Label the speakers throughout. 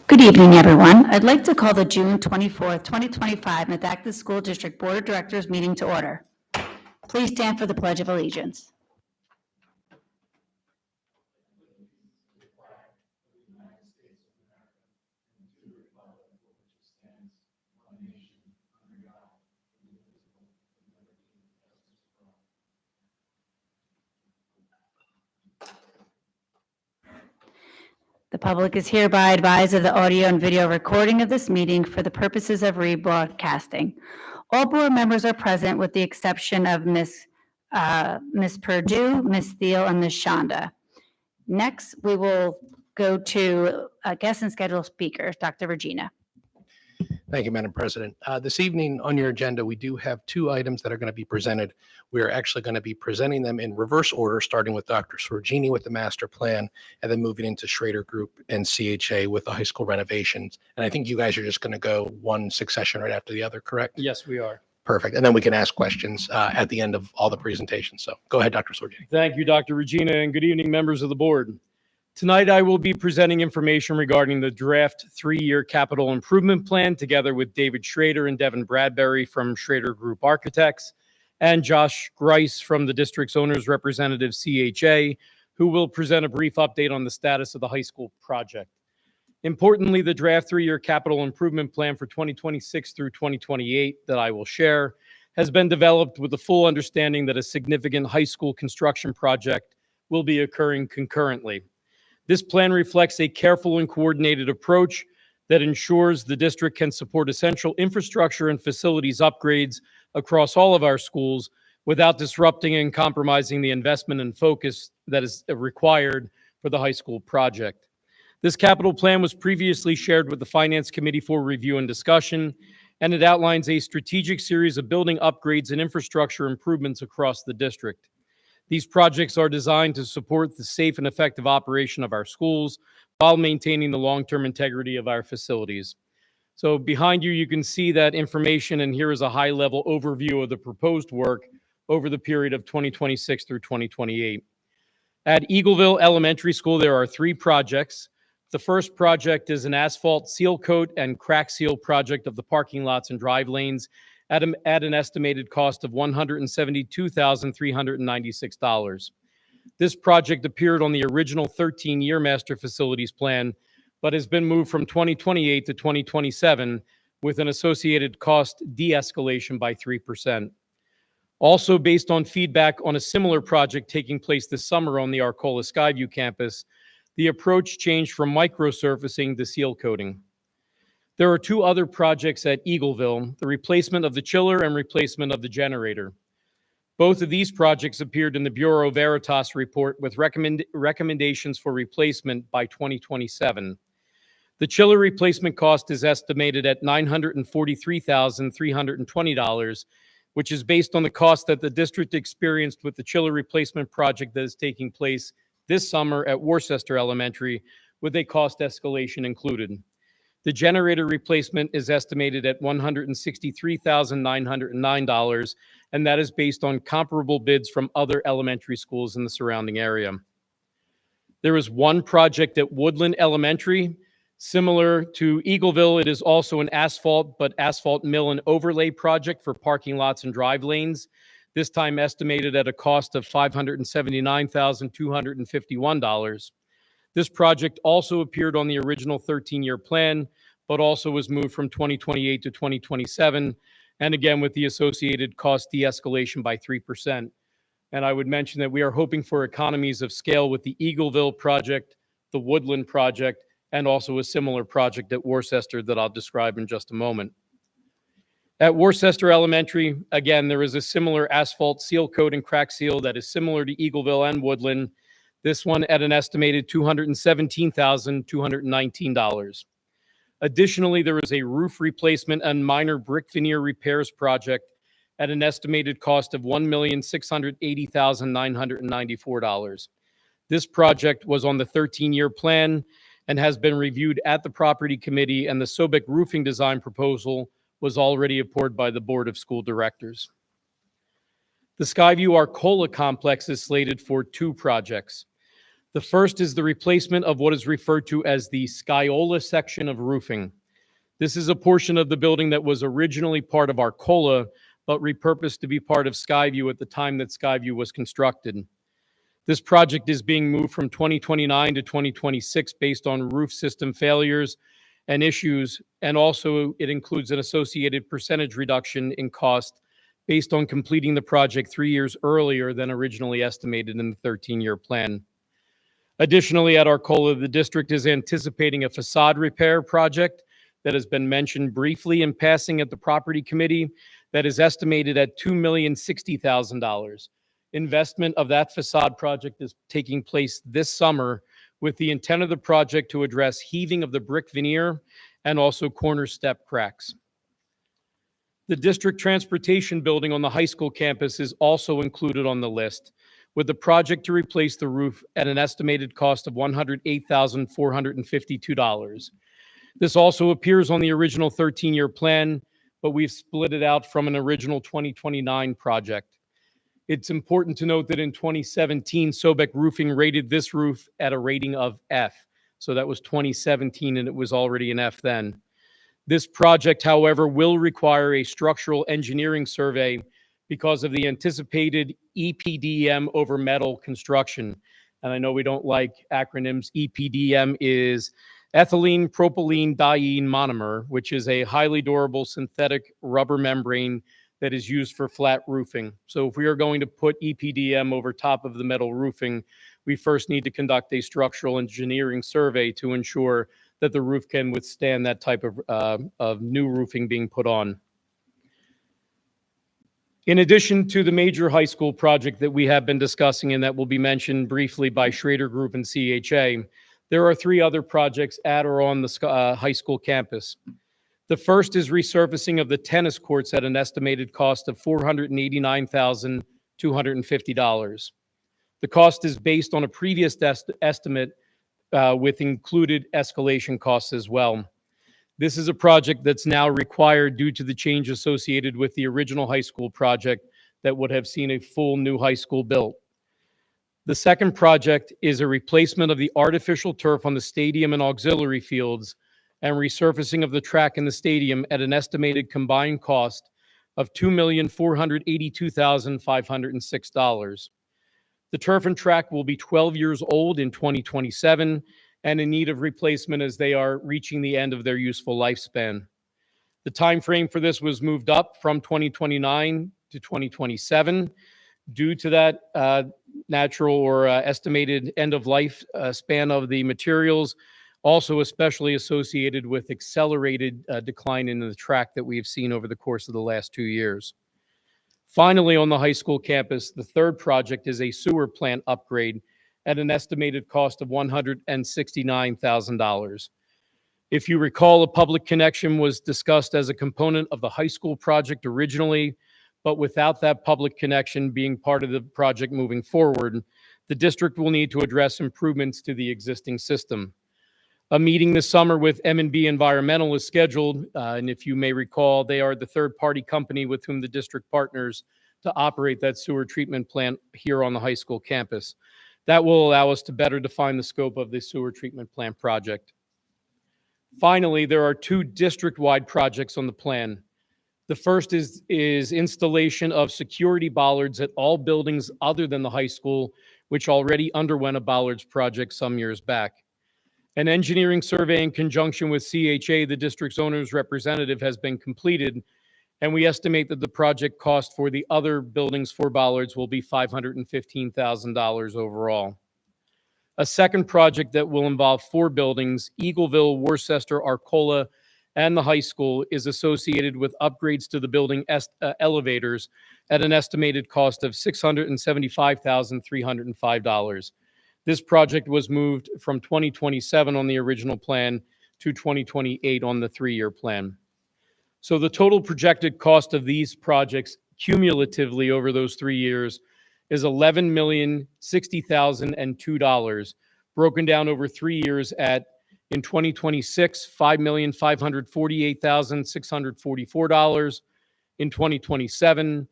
Speaker 1: Good evening, everyone. I'd like to call the June 24th, 2025 Methacton School District Board of Directors meeting to order. Please stand for the Pledge of Allegiance. The public is hereby advised of the audio and video recording of this meeting for the purposes of rebroadcasting. All board members are present with the exception of Ms. Purdue, Ms. Thiel, and Ms. Shonda. Next, we will go to guest and scheduled speakers, Dr. Regina.
Speaker 2: Thank you, Madam President. This evening on your agenda, we do have two items that are going to be presented. We are actually going to be presenting them in reverse order, starting with Dr. Sorgini with the master plan, and then moving into Schrader Group and CHA with the high school renovations. And I think you guys are just going to go one succession right after the other, correct?
Speaker 3: Yes, we are.
Speaker 2: Perfect. And then we can ask questions at the end of all the presentations. So go ahead, Dr. Sorgini.
Speaker 3: Thank you, Dr. Regina, and good evening, members of the board. Tonight, I will be presenting information regarding the draft 3-year capital improvement plan together with David Schrader and Devin Bradbury from Schrader Group Architects and Josh Grice from the district's owner's representative, CHA, who will present a brief update on the status of the high school project. Importantly, the draft 3-year capital improvement plan for 2026 through 2028 that I will share has been developed with the full understanding that a significant high school construction project will be occurring concurrently. This plan reflects a careful and coordinated approach that ensures the district can support essential infrastructure and facilities upgrades across all of our schools without disrupting and compromising the investment and focus that is required for the high school project. This capital plan was previously shared with the Finance Committee for review and discussion, and it outlines a strategic series of building upgrades and infrastructure improvements across the district. These projects are designed to support the safe and effective operation of our schools while maintaining the long-term integrity of our facilities. So behind you, you can see that information, and here is a high-level overview of the proposed work over the period of 2026 through 2028. At Eagleville Elementary School, there are 3 projects. The first project is an asphalt seal coat and crack seal project of the parking lots and drive lanes at an estimated cost of $172,396. This project appeared on the original 13-year master facilities plan, but has been moved from 2028 to 2027 with an associated cost de-escalation by 3%. Also, based on feedback on a similar project taking place this summer on the Arcola Skyview campus, the approach changed from microsurfacing to seal coating. There are 2 other projects at Eagleville, the replacement of the chiller and replacement of the generator. Both of these projects appeared in the Bureau Veritas report with recommendations for replacement by 2027. The chiller replacement cost is estimated at $943,320, which is based on the cost that the district experienced with the chiller replacement project that is taking place this summer at Worcester Elementary, with a cost escalation included. The generator replacement is estimated at $163,909, and that is based on comparable bids from other elementary schools in the surrounding area. There is 1 project at Woodland Elementary. Similar to Eagleville, it is also an asphalt mill and overlay project for parking lots and drive lanes, this time estimated at a cost of $579,251. This project also appeared on the original 13-year plan, but also was moved from 2028 to 2027, and again with the associated cost de-escalation by 3%. And I would mention that we are hoping for economies of scale with the Eagleville project, the Woodland project, and also a similar project at Worcester that I'll describe in just a moment. At Worcester Elementary, again, there is a similar asphalt seal coat and crack seal that is similar to Eagleville and Woodland, this one at an estimated $217,219. Additionally, there is a roof replacement and minor brick veneer repairs project at an estimated cost of $1,680,994. This project was on the 13-year plan and has been reviewed at the property committee, and the Sobek roofing design proposal was already approved by the Board of School Directors. The Skyview Arcola complex is slated for 2 projects. The first is the replacement of what is referred to as the Skyola section of roofing. This is a portion of the building that was originally part of Arcola, but repurposed to be part of Skyview at the time that Skyview was constructed. This project is being moved from 2029 to 2026 based on roof system failures and issues, and also it includes an associated percentage reduction in cost based on completing the project 3 years earlier than originally estimated in the 13-year plan. Additionally, at Arcola, the district is anticipating a facade repair project that has been mentioned briefly in passing at the property committee that is estimated at $2,060,000. Investment of that facade project is taking place this summer with the intent of the project to address heaving of the brick veneer and also corner step cracks. The district transportation building on the high school campus is also included on the list, with the project to replace the roof at an estimated cost of $108,452. This also appears on the original 13-year plan, but we've split it out from an original 2029 project. It's important to note that in 2017, Sobek Roofing rated this roof at a rating of F. So that was 2017, and it was already an F then. This project, however, will require a structural engineering survey because of the anticipated EPDM over metal construction. And I know we don't like acronyms. EPDM is ethylene propylene diene monomer, which is a highly durable synthetic rubber membrane that is used for flat roofing. So if we are going to put EPDM over top of the metal roofing, we first need to conduct a structural engineering survey to ensure that the roof can withstand that type of new roofing being put on. In addition to the major high school project that we have been discussing and that will be mentioned briefly by Schrader Group and CHA, there are 3 other projects at or on the high school campus. The first is resurfacing of the tennis courts at an estimated cost of $489,250. The cost is based on a previous estimate with included escalation costs as well. This is a project that's now required due to the change associated with the original high school project that would have seen a full new high school built. The second project is a replacement of the artificial turf on the stadium and auxiliary fields and resurfacing of the track in the stadium at an estimated combined cost of $2,482,506. The turf and track will be 12 years old in 2027 and in need of replacement as they are reaching the end of their useful lifespan. The time frame for this was moved up from 2029 to 2027 due to that natural or estimated end of life span of the materials, also especially associated with accelerated decline in the track that we have seen over the course of the last 2 years. Finally, on the high school campus, the third project is a sewer plant upgrade at an estimated cost of $169,000. If you recall, a public connection was discussed as a component of the high school project originally, but without that public connection being part of the project moving forward, the district will need to address improvements to the existing system. A meeting this summer with M&B Environmental is scheduled, and if you may recall, they are the third-party company with whom the district partners to operate that sewer treatment plant here on the high school campus. That will allow us to better define the scope of the sewer treatment plant project. Finally, there are 2 district-wide projects on the plan. The first is installation of security bollards at all buildings other than the high school, which already underwent a bollards project some years back. An engineering survey in conjunction with CHA, the district's owner's representative, has been completed, and we estimate that the project cost for the other buildings for bollards will be $515,000 overall. A second project that will involve 4 buildings, Eagleville, Worcester, Arcola, and the high school, is associated with upgrades to the building elevators at an estimated cost of $675,305. This project was moved from 2027 on the original plan to 2028 on the 3-year plan. So the total projected cost of these projects cumulatively over those 3 years is $11,060,002, broken down over 3 years at, in 2026, $5,548,644, in 2027,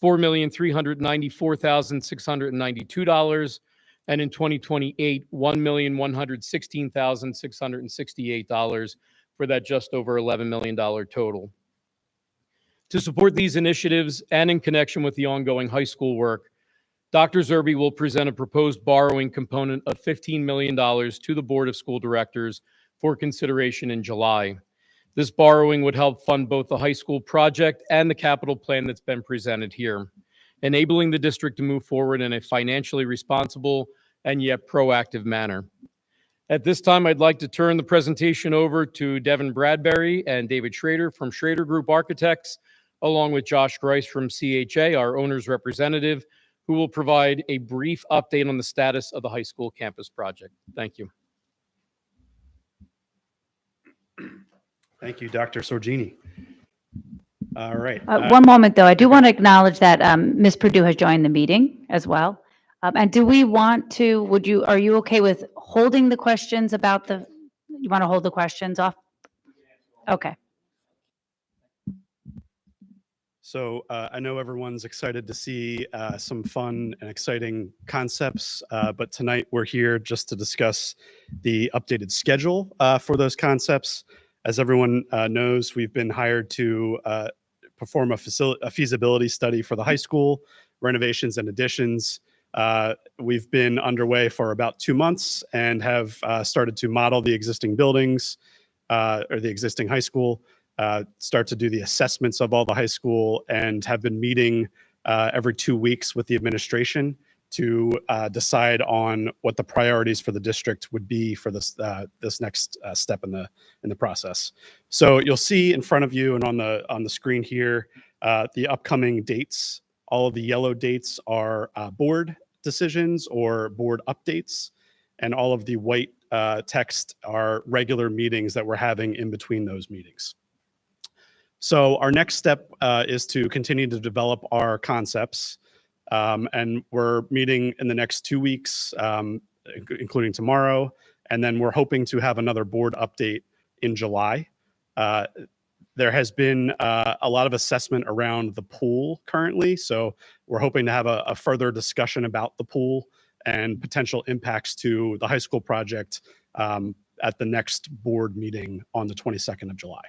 Speaker 3: $4,394,692, and in 2028, $1,116,668 for that just over $11 million total. To support these initiatives and in connection with the ongoing high school work, Dr. Zerbe will present a proposed borrowing component of $15 million to the Board of School Directors for consideration in July. This borrowing would help fund both the high school project and the capital plan that's been presented here, enabling the district to move forward in a financially responsible and yet proactive manner. At this time, I'd like to turn the presentation over to Devin Bradbury and David Schrader from Schrader Group Architects, along with Josh Grice from CHA, our owner's representative, who will provide a brief update on the status of the high school campus project. Thank you.
Speaker 4: Thank you, Dr. Sorgini. All right.
Speaker 1: One moment, though. I do want to acknowledge that Ms. Purdue has joined the meeting as well. And do we want to, are you okay with holding the questions about you want to hold the questions off? Okay.
Speaker 4: So I know everyone's excited to see some fun and exciting concepts, but tonight we're here just to discuss the updated schedule for those concepts. As everyone knows, we've been hired to perform a feasibility study for the high school renovations and additions. We've been underway for about 2 months and have started to model the existing buildings or the existing high school, start to do the assessments of all the high school, and have been meeting every 2 weeks with the administration to decide on what the priorities for the district would be for this next step in the process. So you'll see in front of you and on the screen here the upcoming dates. All of the yellow dates are board decisions or board updates, and all of the white text are regular meetings that we're having in between those meetings. So our next step is to continue to develop our concepts. And we're meeting in the next 2 weeks, including tomorrow. And then we're hoping to have another board update in July. There has been a lot of assessment around the pool currently. So we're hoping to have a further discussion about the pool and potential impacts to the high school project at the next board meeting on the 22nd of July.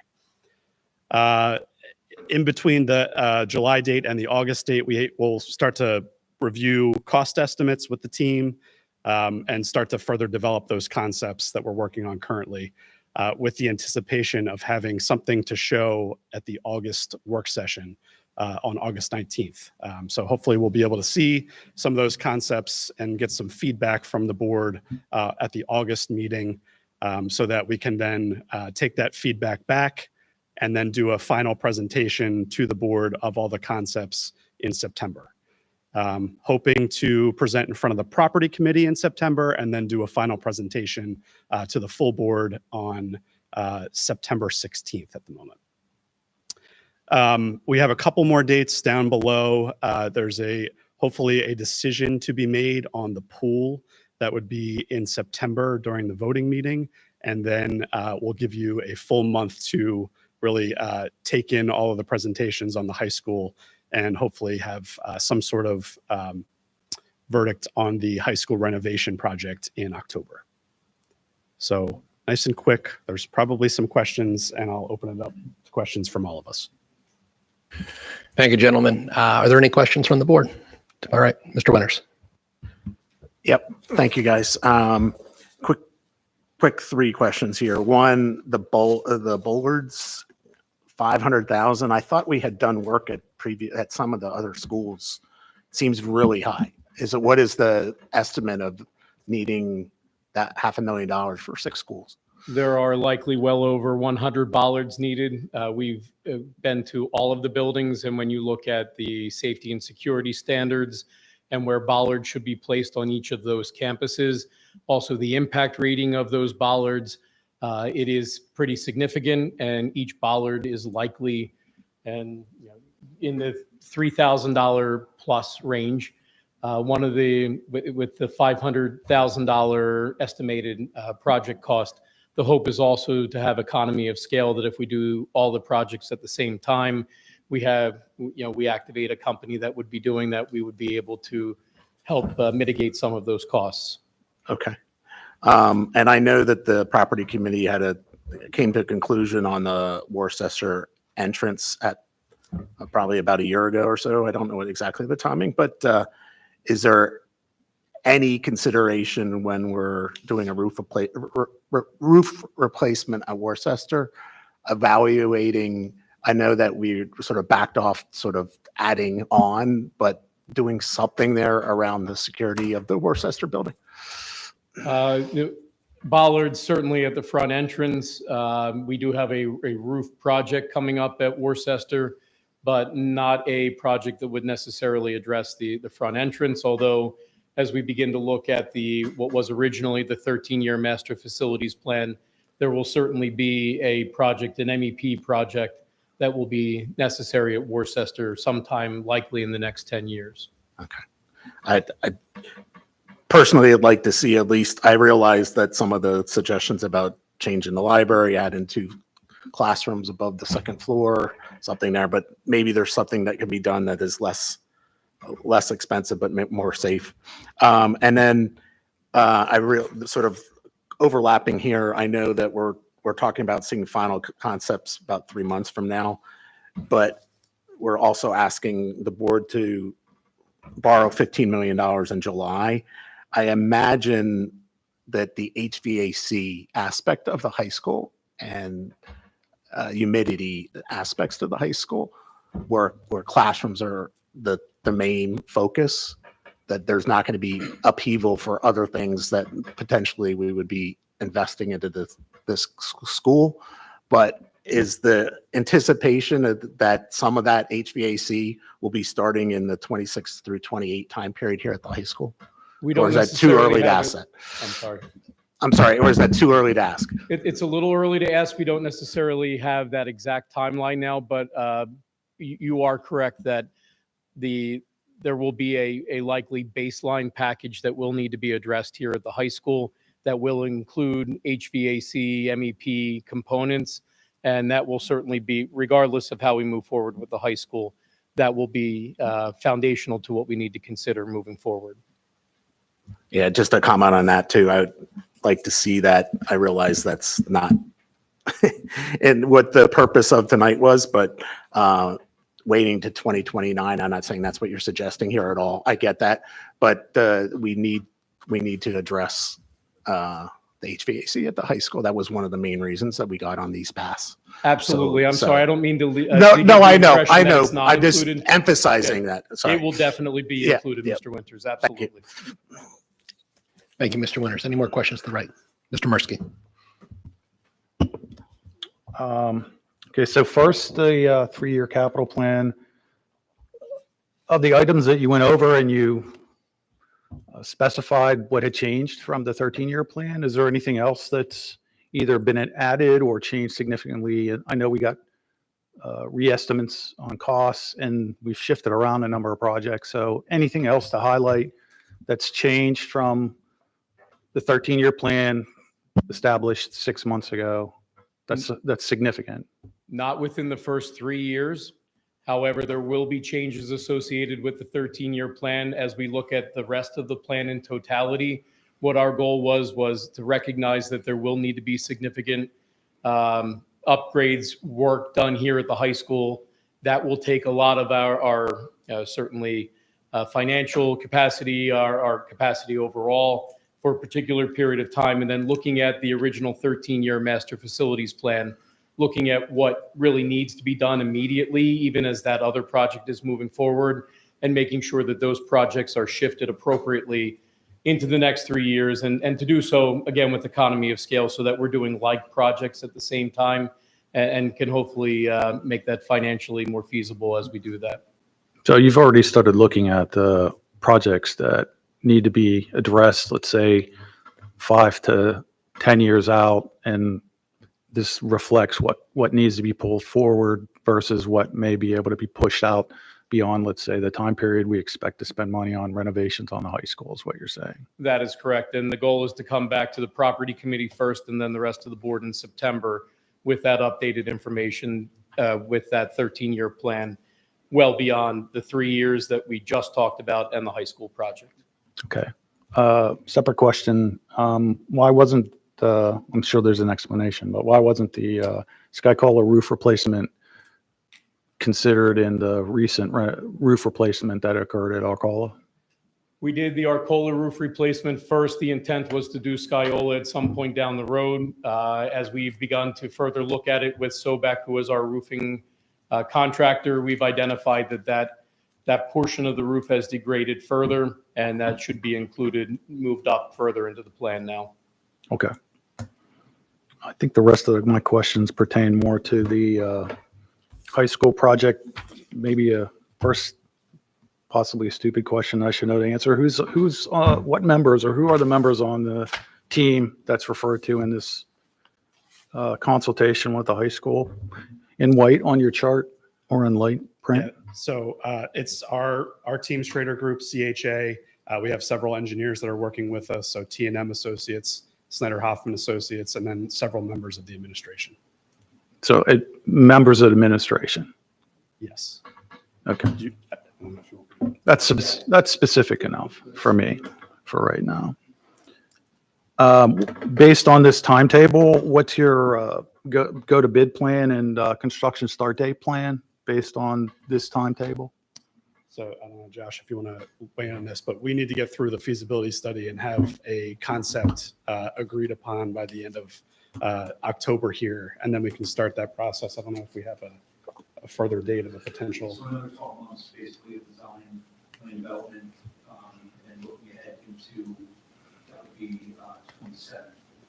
Speaker 4: In between the July date and the August date, we will start to review cost estimates with the team and start to further develop those concepts that we're working on currently with the anticipation of having something to show at the August work session on August 19th. So hopefully we'll be able to see some of those concepts and get some feedback from the board at the August meeting so that we can then take that feedback back and then do a final presentation to the board of all the concepts in September. Hoping to present in front of the property committee in September and then do a final presentation to the full board on September 16th at the moment. We have a couple more dates down below. There's hopefully a decision to be made on the pool that would be in September during the voting meeting. And then we'll give you a full month to really take in all of the presentations on the high school and hopefully have some sort of verdict on the high school renovation project in October. So nice and quick. There's probably some questions, and I'll open it up to questions from all of us.
Speaker 2: Thank you, gentlemen. Are there any questions from the board? All right, Mr. Winters.
Speaker 5: Yep. Thank you, guys. Quick 3 questions here. One, the bollards, 500,000. I thought we had done work at some of the other schools. Seems really high. What is the estimate of needing that $500,000 for 6 schools?
Speaker 3: There are likely well over 100 bollards needed. We've been to all of the buildings, and when you look at the safety and security standards and where bollards should be placed on each of those campuses, also the impact rating of those bollards, it is pretty significant, and each bollard is likely in the $3,000 plus range. With the $500,000 estimated project cost, the hope is also to have economy of scale, that if we do all the projects at the same time, we activate a company that would be doing that, we would be able to help mitigate some of those costs.
Speaker 5: Okay. And I know that the property committee came to a conclusion on the Worcester entrance at probably about a year ago or so. I don't know what exactly the timing, but is there any consideration when we're doing a roof replacement at Worcester, evaluating? I know that we sort of backed off sort of adding on, but doing something there around the security of the Worcester building?
Speaker 3: The bollards certainly at the front entrance. We do have a roof project coming up at Worcester, but not a project that would necessarily address the front entrance. Although, as we begin to look at what was originally the 13-year master facilities plan, there will certainly be a project, an MEP project, that will be necessary at Worcester sometime likely in the next 10 years.
Speaker 5: Okay. I personally would like to see at least, I realize that some of the suggestions about changing the library, adding 2 classrooms above the second floor, something there, but maybe there's something that can be done that is less expensive, but more safe. And then sort of overlapping here, I know that we're talking about seeing final concepts about 3 months from now, but we're also asking the board to borrow $15 million in July. I imagine that the HVAC aspect of the high school and humidity aspects to the high school, where classrooms are the main focus, that there's not going to be upheaval for other things that potentially we would be investing into this school. But is the anticipation that some of that HVAC will be starting in the 26 through 28 time period here at the high school?
Speaker 3: We don't
Speaker 5: Or is that too
Speaker 3: necessarily
Speaker 5: early to
Speaker 3: have
Speaker 5: ask
Speaker 3: it-
Speaker 5: that?
Speaker 3: I'm sorry.
Speaker 5: Or is that too early to ask?
Speaker 3: It's a little early to ask. We don't necessarily have that exact timeline now, but you are correct that there will be a likely baseline package that will need to be addressed here at the high school that will include HVAC, MEP components, and that will certainly be, regardless of how we move forward with the high school, that will be foundational to what we need to consider moving forward.
Speaker 5: Yeah, just a comment on that too. I would like to see that. I realize that's not and what the purpose of tonight was, but waiting to 2029. I'm not saying that's what you're suggesting here at all. I get that, but we need to address the HVAC at the high school. That was one of the main reasons that we got on these paths.
Speaker 3: Absolutely. I'm
Speaker 5: So-
Speaker 3: sorry. I don't mean to.
Speaker 5: No,
Speaker 3: give
Speaker 5: no,
Speaker 3: the
Speaker 5: I know,
Speaker 3: impression
Speaker 5: I
Speaker 3: that
Speaker 5: know.
Speaker 3: it's not
Speaker 5: I'm just
Speaker 3: included.
Speaker 5: emphasizing that. Sorry.
Speaker 3: It will definitely be
Speaker 5: Yeah,
Speaker 3: included,
Speaker 5: yeah.
Speaker 3: Mr. Winters.
Speaker 5: you.
Speaker 3: Absolutely.
Speaker 2: Thank you, Mr. Winters. Any more questions to the right? Mr. Mursky.
Speaker 6: Okay, so first, the 3-year capital plan. Of the items that you went over and you specified what had changed from the 13-year plan, is there anything else that's either been added or changed significantly? And I know we got re-estimates on costs and we've shifted around a number of projects. So anything else to highlight that's changed from the 13-year plan established 6 months ago? That's significant.
Speaker 3: Not within the first 3 years. However, there will be changes associated with the 13-year plan as we look at the rest of the plan in totality. What our goal was to recognize that there will need to be significant upgrades, work done here at the high school. That will take a lot of our certainly financial capacity, our capacity overall for a particular period of time. And then looking at the original 13-year master facilities plan, looking at what really needs to be done immediately, even as that other project is moving forward, and making sure that those projects are shifted appropriately into the next 3 years, and to do so, again, with economy of scale, so that we're doing like projects at the same time and can hopefully make that financially more feasible as we do that.
Speaker 6: So you've already started looking at the projects that need to be addressed, let's say 5 to 10 years out, and this reflects what needs to be pulled forward versus what may be able to be pushed out beyond, let's say, the time period we expect to spend money on renovations on the high school, is what you're saying.
Speaker 3: That is correct. And the goal is to come back to the property committee first and then the rest of the board in September with that updated information, with that 13-year plan, well beyond the 3 years that we just talked about and the high school project.
Speaker 6: Okay. Separate question. Why wasn't I'm sure there's an explanation, but why wasn't the Skycaller roof replacement considered in the recent roof replacement that occurred at Arcola?
Speaker 3: We did the Arcola roof replacement first. The intent was to do Skyola at some point down the road. As we've begun to further look at it with Sobek, who is our roofing contractor, we've identified that portion of the roof has degraded further, and that should be moved up further into the plan now.
Speaker 6: Okay. I think the rest of my questions pertain more to the high school project. Maybe a first, possibly a stupid question I should know the answer. What members or who are the members on the team that's referred to in this consultation with the high school? In white on your chart or in light print?
Speaker 4: Yeah, so it's our team, Schrader Group, CHA. We have several engineers that are working with us, so T&M Associates, Snyder Hoffman Associates, and then several members of the administration.
Speaker 6: So members of administration.
Speaker 4: Yes.
Speaker 6: Okay.
Speaker 4: I don't know if you-
Speaker 6: That's specific enough for me for right now. Based on this timetable, what's your go to bid plan and construction start date plan based on this timetable?
Speaker 4: So I don't know, Josh, if you want to weigh in on this, but we need to get through the feasibility study and have a concept agreed upon by the end of October here, and then we can start that process. I don't know if we have a further date of a potential.
Speaker 7: So another 12 months, basically, of design, plan development, and looking ahead into, that would be 27,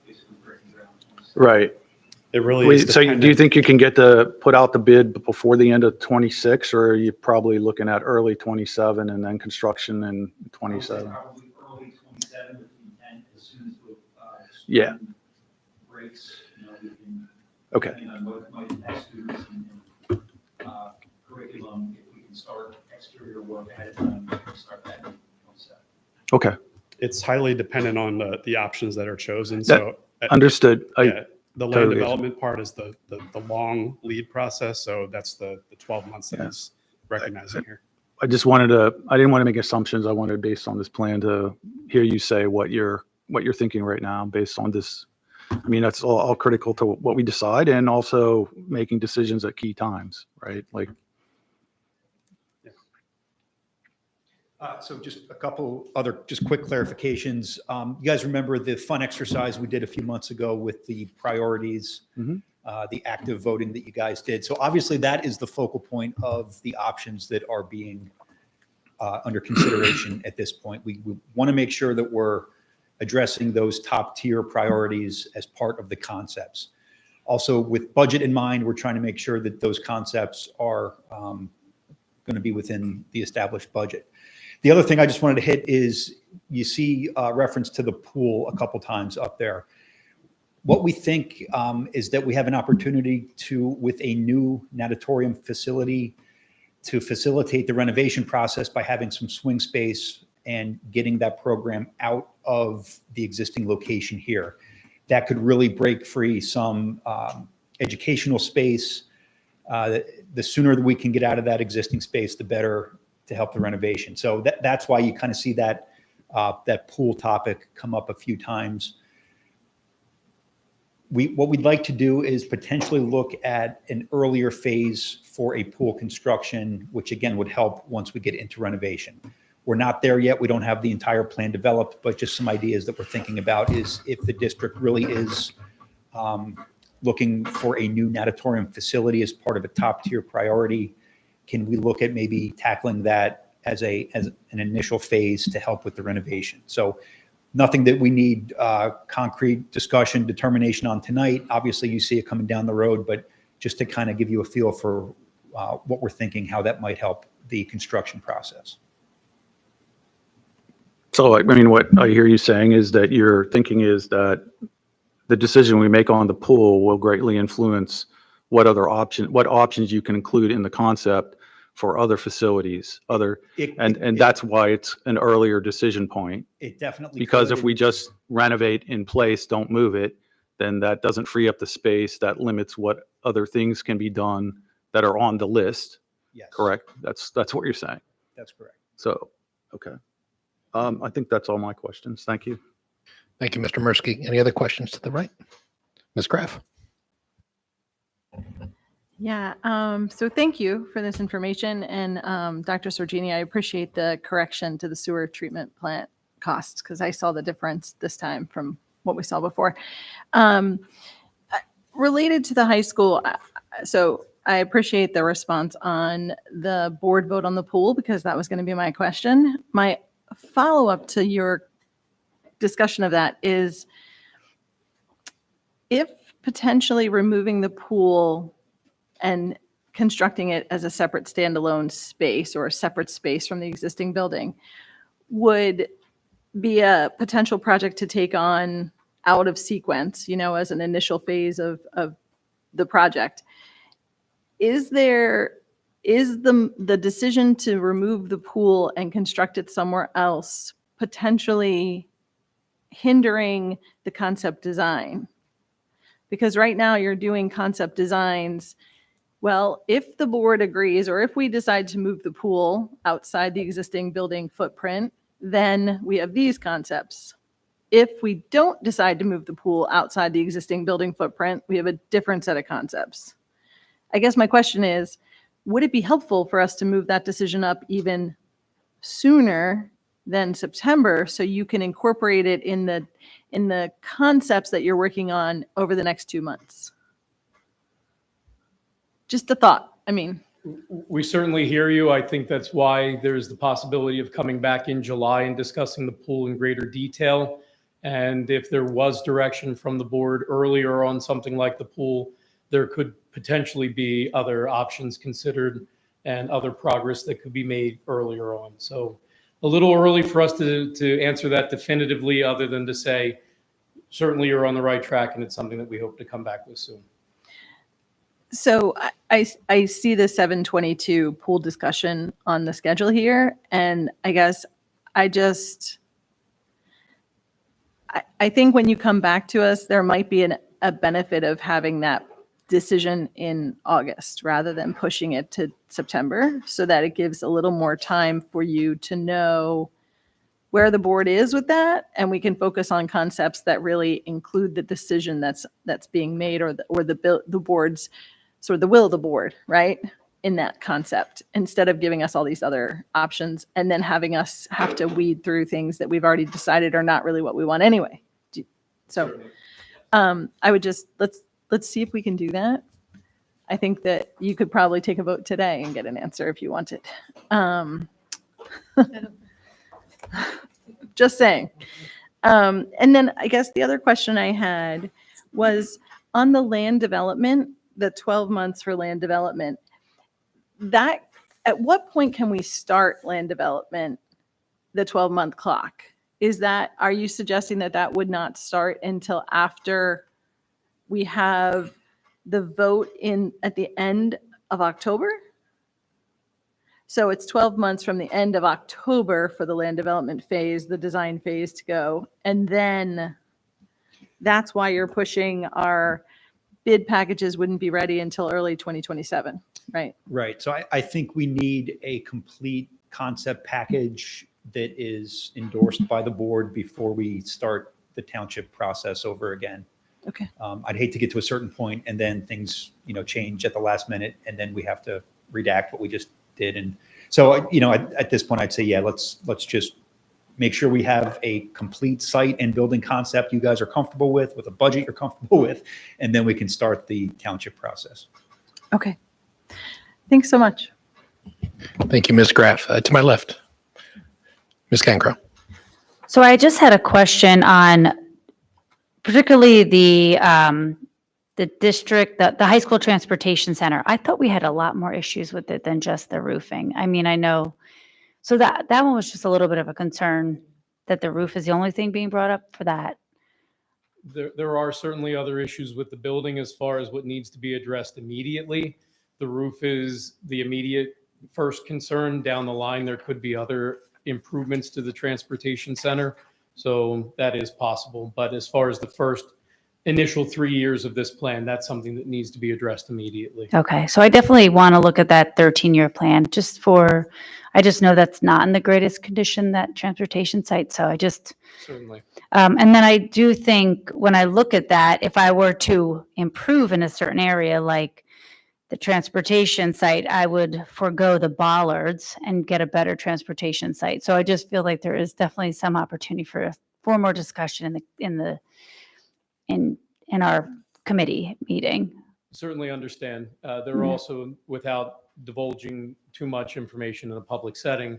Speaker 7: basically breaking ground. 27.
Speaker 6: Right.
Speaker 4: It really is.
Speaker 6: So do you think you can put out the bid before the end of 26, or are you probably looking at early 27 and then construction in
Speaker 7: I would say
Speaker 6: 27?
Speaker 7: probably early 27 with the intent, as soon as the
Speaker 6: Yeah.
Speaker 7: spring breaks, we can,
Speaker 6: Okay.
Speaker 7: depending on what might impact students and curriculum, if we can start exterior work ahead of time, we can start that in 27.
Speaker 6: Okay.
Speaker 4: It's highly dependent on the options that are chosen. So
Speaker 6: Understood.
Speaker 4: yeah, the land
Speaker 6: totally-
Speaker 4: development part is the long lead process. So that's the 12 months that
Speaker 6: Yeah.
Speaker 4: is recognizing here.
Speaker 6: I didn't want to make assumptions. I wanted, based on this plan, to hear you say what you're thinking right now based on this. I mean, that's all critical to what we decide, and also making decisions at key times, right? Like,
Speaker 8: So just a couple other just quick clarifications. You guys remember the fun exercise we did a few months ago with the priorities,
Speaker 6: Mhm.
Speaker 8: the active voting that you guys did. So obviously that is the focal point of the options that are being under consideration at this point. We want to make sure that we're addressing those top tier priorities as part of the concepts. Also, with budget in mind, we're trying to make sure that those concepts are going to be within the established budget. The other thing I just wanted to hit is you see reference to the pool a couple times up there. What we think is that we have an opportunity to, with a new natatorium facility, to facilitate the renovation process by having some swing space and getting that program out of the existing location here. That could really break free some educational space. The sooner that we can get out of that existing space, the better to help the renovation. So that's why you kind of see that pool topic come up a few times. What we'd like to do is potentially look at an earlier phase for a pool construction, which again would help once we get into renovation. We're not there yet. We don't have the entire plan developed, but just some ideas that we're thinking about is if the district really is looking for a new natatorium facility as part of a top tier priority, can we look at maybe tackling that as an initial phase to help with the renovation? So nothing that we need concrete discussion, determination on tonight. Obviously, you see it coming down the road, but just to kind of give you a feel for what we're thinking, how that might help the construction process.
Speaker 6: so I mean, what I hear you saying is that your thinking is that the decision we make on the pool will greatly influence what options you can include in the concept for other facilities, and that's why it's an earlier decision point.
Speaker 8: It definitely
Speaker 6: Because
Speaker 8: could.
Speaker 6: if we just renovate in place, don't move it, then that doesn't free up the space. That limits what other things can be done that are on the list.
Speaker 8: Yes,
Speaker 6: Correct? That's what you're saying.
Speaker 8: That's correct.
Speaker 6: So, okay. I think that's all my questions. Thank you.
Speaker 2: Thank you, Mr. Mirsky. Any other questions to the right? Ms. Graff?
Speaker 9: Yeah, so thank you for this information. And Dr. Sorgini, I appreciate the correction to the sewer treatment plant costs because I saw the difference this time from what we saw before. Related to the high school, so I appreciate the response on the board vote on the pool because that was going to be my question. My follow-up to your discussion of that is if potentially removing the pool and constructing it as a separate standalone space or a separate space from the existing building would be a potential project to take on out of sequence, as an initial phase of the project. Is the decision to remove the pool and construct it somewhere else potentially hindering the concept design? Because right now you're doing concept designs. Well, if the board agrees, or if we decide to move the pool outside the existing building footprint, then we have these concepts. If we don't decide to move the pool outside the existing building footprint, we have a different set of concepts. I guess my question is, would it be helpful for us to move that decision up even sooner than September so you can incorporate it in the concepts that you're working on over the next 2 months? Just a thought.
Speaker 3: We certainly hear you. I think that's why there's the possibility of coming back in July and discussing the pool in greater detail. And if there was direction from the board earlier on something like the pool, there could potentially be other options considered and other progress that could be made earlier on. So a little early for us to answer that definitively, other than to say, certainly you're on the right track and it's something that we hope to come back with soon.
Speaker 9: So I see the 722 pool discussion on the schedule here, and I guess I think when you come back to us, there might be a benefit of having that decision in August rather than pushing it to September, so that it gives a little more time for you to know where the board is with that, and we can focus on concepts that really include the decision that's being made, or the board's sort of the will of the board, right, in that concept, instead of giving us all these other options and then having us have to weed through things that we've already decided are not really what we want anyway. So I would just, let's see if we can do that. I think that you could probably take a vote today and get an answer if you wanted. Just saying. And then I guess the other question I had was on the land development, the 12 months for land development, that at what point can we start land development, the 12-month clock? Are you suggesting that would not start until after we have the vote at the end of October? So it's 12 months from the end of October for the land development phase, the design phase to go. And then that's why you're pushing our bid packages wouldn't be ready until early 2027, right?
Speaker 8: Right. So I think we need a complete concept package that is endorsed by the board before we start the township process over again.
Speaker 9: Okay.
Speaker 8: I'd hate to get to a certain point and then things, change at the last minute, and then we have to redact what we just did. And so, at this point, I'd say, yeah, let's just make sure we have a complete site and building concept you guys are comfortable with a budget you're comfortable with, and then we can start the township process.
Speaker 9: Okay. Thanks so much.
Speaker 2: Thank you, Ms. Graff. To my left, Ms. Cancro.
Speaker 1: So I just had a question on particularly the district, the high school transportation center. I thought we had a lot more issues with it than just the roofing. I know. So that one was just a little bit of a concern that the roof is the only thing being brought up for that.
Speaker 3: There are certainly other issues with the building as far as what needs to be addressed immediately. The roof is the immediate first concern. Down the line, there could be other improvements to the transportation center. So that is possible. But as far as the first initial 3 years of this plan, that's something that needs to be addressed immediately.
Speaker 1: Okay, so I definitely want to look at that 13-year plan I just know that's not in the greatest condition, that transportation site, so
Speaker 3: Certainly.
Speaker 1: and then I do think when I look at that, if I were to improve in a certain area, like the transportation site, I would forego the bollards and get a better transportation site. So I just feel like there is definitely some opportunity for more discussion in our committee meeting.
Speaker 3: Certainly understand. There are also, without divulging too much information in a public setting,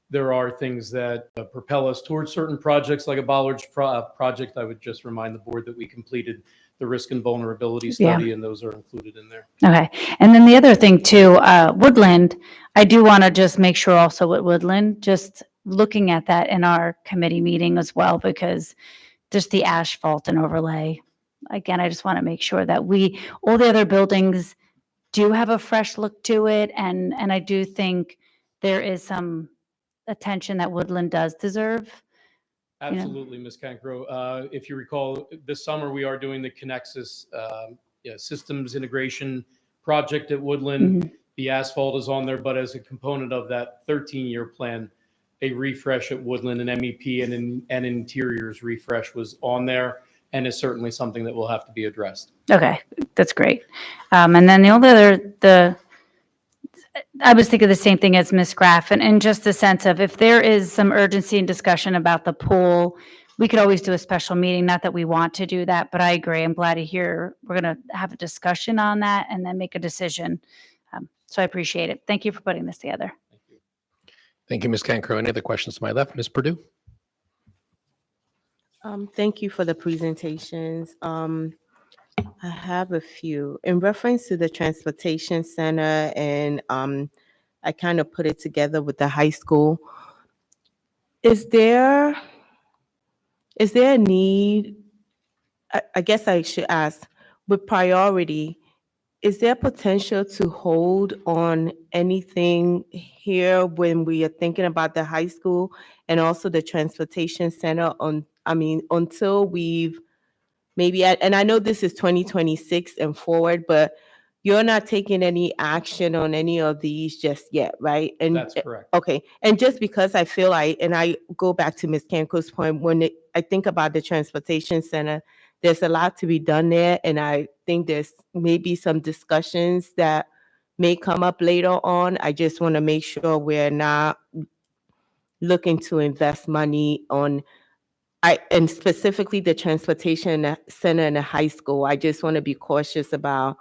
Speaker 3: there are things that propel us towards certain projects like a bollards project. I would just remind the board that we completed the risk and vulnerability study, and those are included in there.
Speaker 1: Okay. And then the other thing too, Woodland, I do want to just make sure also with Woodland, just looking at that in our committee meeting as well, because just the asphalt and overlay. Again, I just want to make sure that all the other buildings do have a fresh look to it. And I do think there is some attention that Woodland does deserve.
Speaker 3: Absolutely, Ms. Cancro. If you recall, this summer we are doing the Connexus systems integration project at Woodland.
Speaker 1: Mhm.
Speaker 3: The asphalt is on there, but as a component of that 13-year plan, a refresh at Woodland, an MEP and an interiors refresh was on there, and is certainly something that will have to be addressed.
Speaker 1: Okay, that's great. And then the only other, I was thinking the same thing as Ms. Graff, and in just a sense of if there is some urgency and discussion about the pool, we could always do a special meeting. Not that we want to do that, but I agree. I'm glad to hear we're going to have a discussion on that and then make a decision. So I appreciate it. Thank you for putting this together.
Speaker 2: Thank you, Ms. Cancro. Any other questions to my left? Ms. Purdue?
Speaker 10: Thank you for the presentations. I have a few. In reference to the transportation center, and I kind of put it together with the high school. Is there a need, I guess I should ask, with priority, is there potential to hold on anything here when we are thinking about the high school and also the transportation center until we've maybe, and I know this is 2026 and forward, but you're not taking any action on any of these just yet, right? And
Speaker 3: That's correct.
Speaker 10: okay, and just because I feel and I go back to Ms. Canco's point, I think about the transportation center, there's a lot to be done there, and I think there's maybe some discussions that may come up later on. I just want to make sure we're not looking to invest money on, and specifically the transportation center and the high school. I just want to be cautious about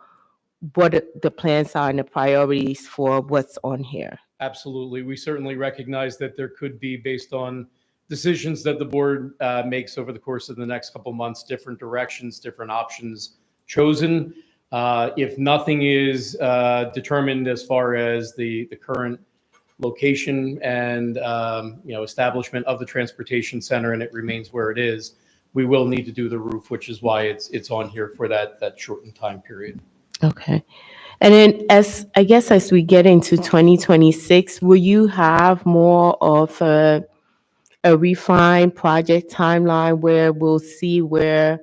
Speaker 10: what the plans are and the priorities for what's on here.
Speaker 3: Absolutely. We certainly recognize that there could be, based on decisions that the board makes over the course of the next couple months, different directions, different options chosen. If nothing is determined as far as the current location and establishment of the transportation center, and it remains where it is, we will need to do the roof, which is why it's on here for that shortened time period.
Speaker 10: Okay. And then as we get into 2026, will you have more of a refined project timeline where we'll see where,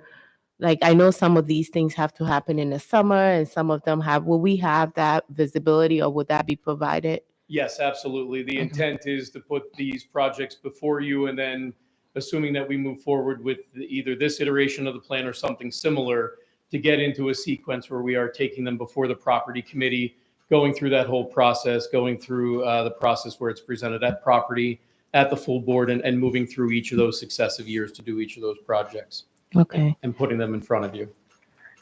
Speaker 10: like, I know some of these things have to happen in the summer and some of them will we have that visibility, or would that be provided?
Speaker 3: Yes, absolutely. The intent is to put these projects before you, and then assuming that we move forward with either this iteration of the plan or something similar, to get into a sequence where we are taking them before the property committee, going through that whole process, going through the process where it's presented at property, at the full board, and moving through each of those successive years to do each of those projects.
Speaker 10: Okay.
Speaker 3: And putting them in front of you.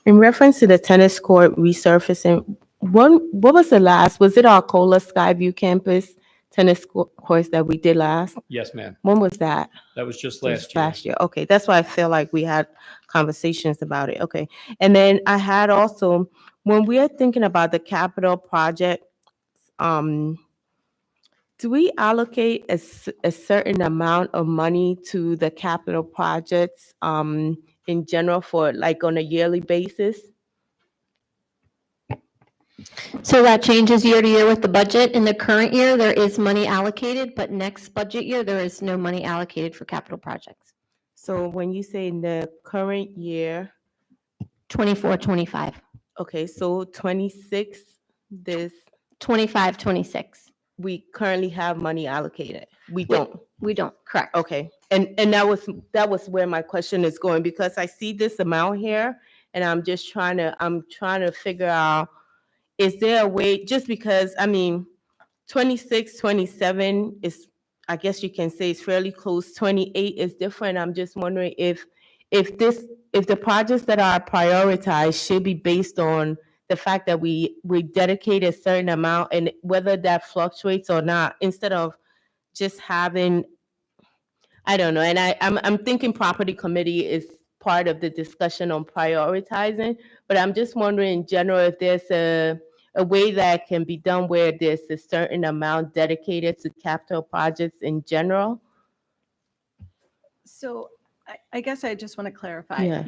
Speaker 10: In reference to the tennis court resurfacing, what was the last? Was it Arcola Skyview campus tennis course that we did last?
Speaker 3: Yes, ma'am.
Speaker 10: When was that?
Speaker 3: That was just
Speaker 10: Just
Speaker 3: last year.
Speaker 10: Okay, that's why I feel like we had conversations about it. Okay, and then I had also, when we are thinking about the capital project, do we allocate a certain amount of money to the capital projects in general for like on a yearly basis?
Speaker 11: So that changes year to year with the budget. In the current year, there is money allocated, but next budget year, there is no money allocated for capital projects.
Speaker 10: So when you say in the current year,
Speaker 11: 24, 25.
Speaker 10: Okay, so 26, this,
Speaker 11: 25, 26.
Speaker 10: we currently have money allocated. We
Speaker 11: We-
Speaker 10: don't.
Speaker 11: We don't, correct.
Speaker 10: Okay, and that was where my question is going, because I see this amount here, and I'm trying to figure out, is there a way, just because, I mean, 26, 27 is, I guess you can say it's fairly close, 28 is different. I'm just wondering if the projects that are prioritized should be based on the fact that we dedicate a certain amount, and whether that fluctuates or not, instead of just having, I don't know, and I'm thinking property committee is part of the discussion on prioritizing, but I'm just wondering in general if there's a way that can be done where there's a certain amount dedicated to capital projects in general.
Speaker 9: So I guess I just want to clarify.
Speaker 10: Yeah.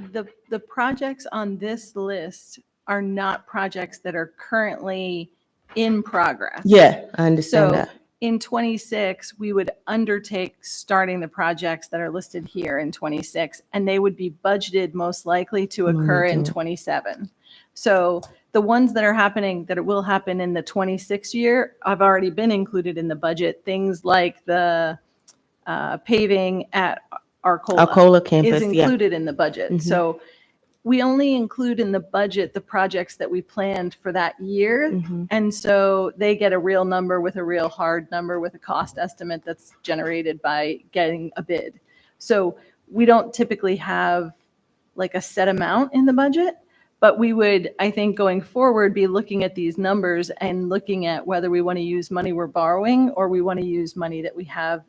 Speaker 9: The projects on this list are not projects that are currently in progress.
Speaker 10: Yeah, I understand
Speaker 9: So
Speaker 10: that.
Speaker 9: in 26, we would undertake starting the projects that are listed here in 26, and they would be budgeted most likely to occur in 27. So the ones that are happening, that it will happen in the 26 year, have already been included in the budget. Things like the paving at Arcola
Speaker 10: Arcola
Speaker 9: is
Speaker 10: campus, yeah.
Speaker 9: included in the budget.
Speaker 10: Mhm.
Speaker 9: So we only include in the budget the projects that we planned for that year.
Speaker 10: Mhm.
Speaker 9: And so they get a real number with a real hard number with a cost estimate that's generated by getting a bid. So we don't typically have like a set amount in the budget, but we would, I think going forward, be looking at these numbers and looking at whether we want to use money we're borrowing or we want to use money that we have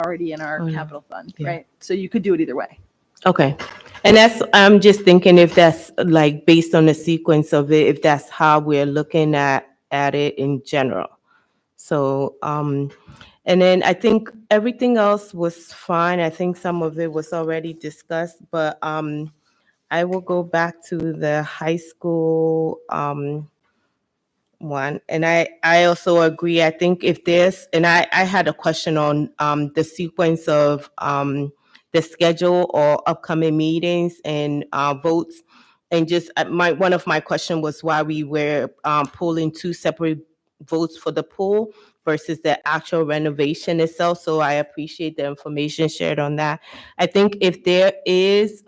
Speaker 9: already in our
Speaker 10: Oh, yeah.
Speaker 9: capital fund,
Speaker 10: Yeah.
Speaker 9: right? So you could do it either way.
Speaker 10: Okay. And I'm just thinking if that's like based on the sequence of it, if that's how we're looking at it in general. So, and then I think everything else was fine. I think some of it was already discussed, but, I will go back to the high school, one. And I also agree. I think if there's, and I had a question on, the sequence of, the schedule or upcoming meetings and votes. And just one of my question was why we were pulling two separate votes for the pool versus the actual renovation itself. So I appreciate the information shared on that. I think if there is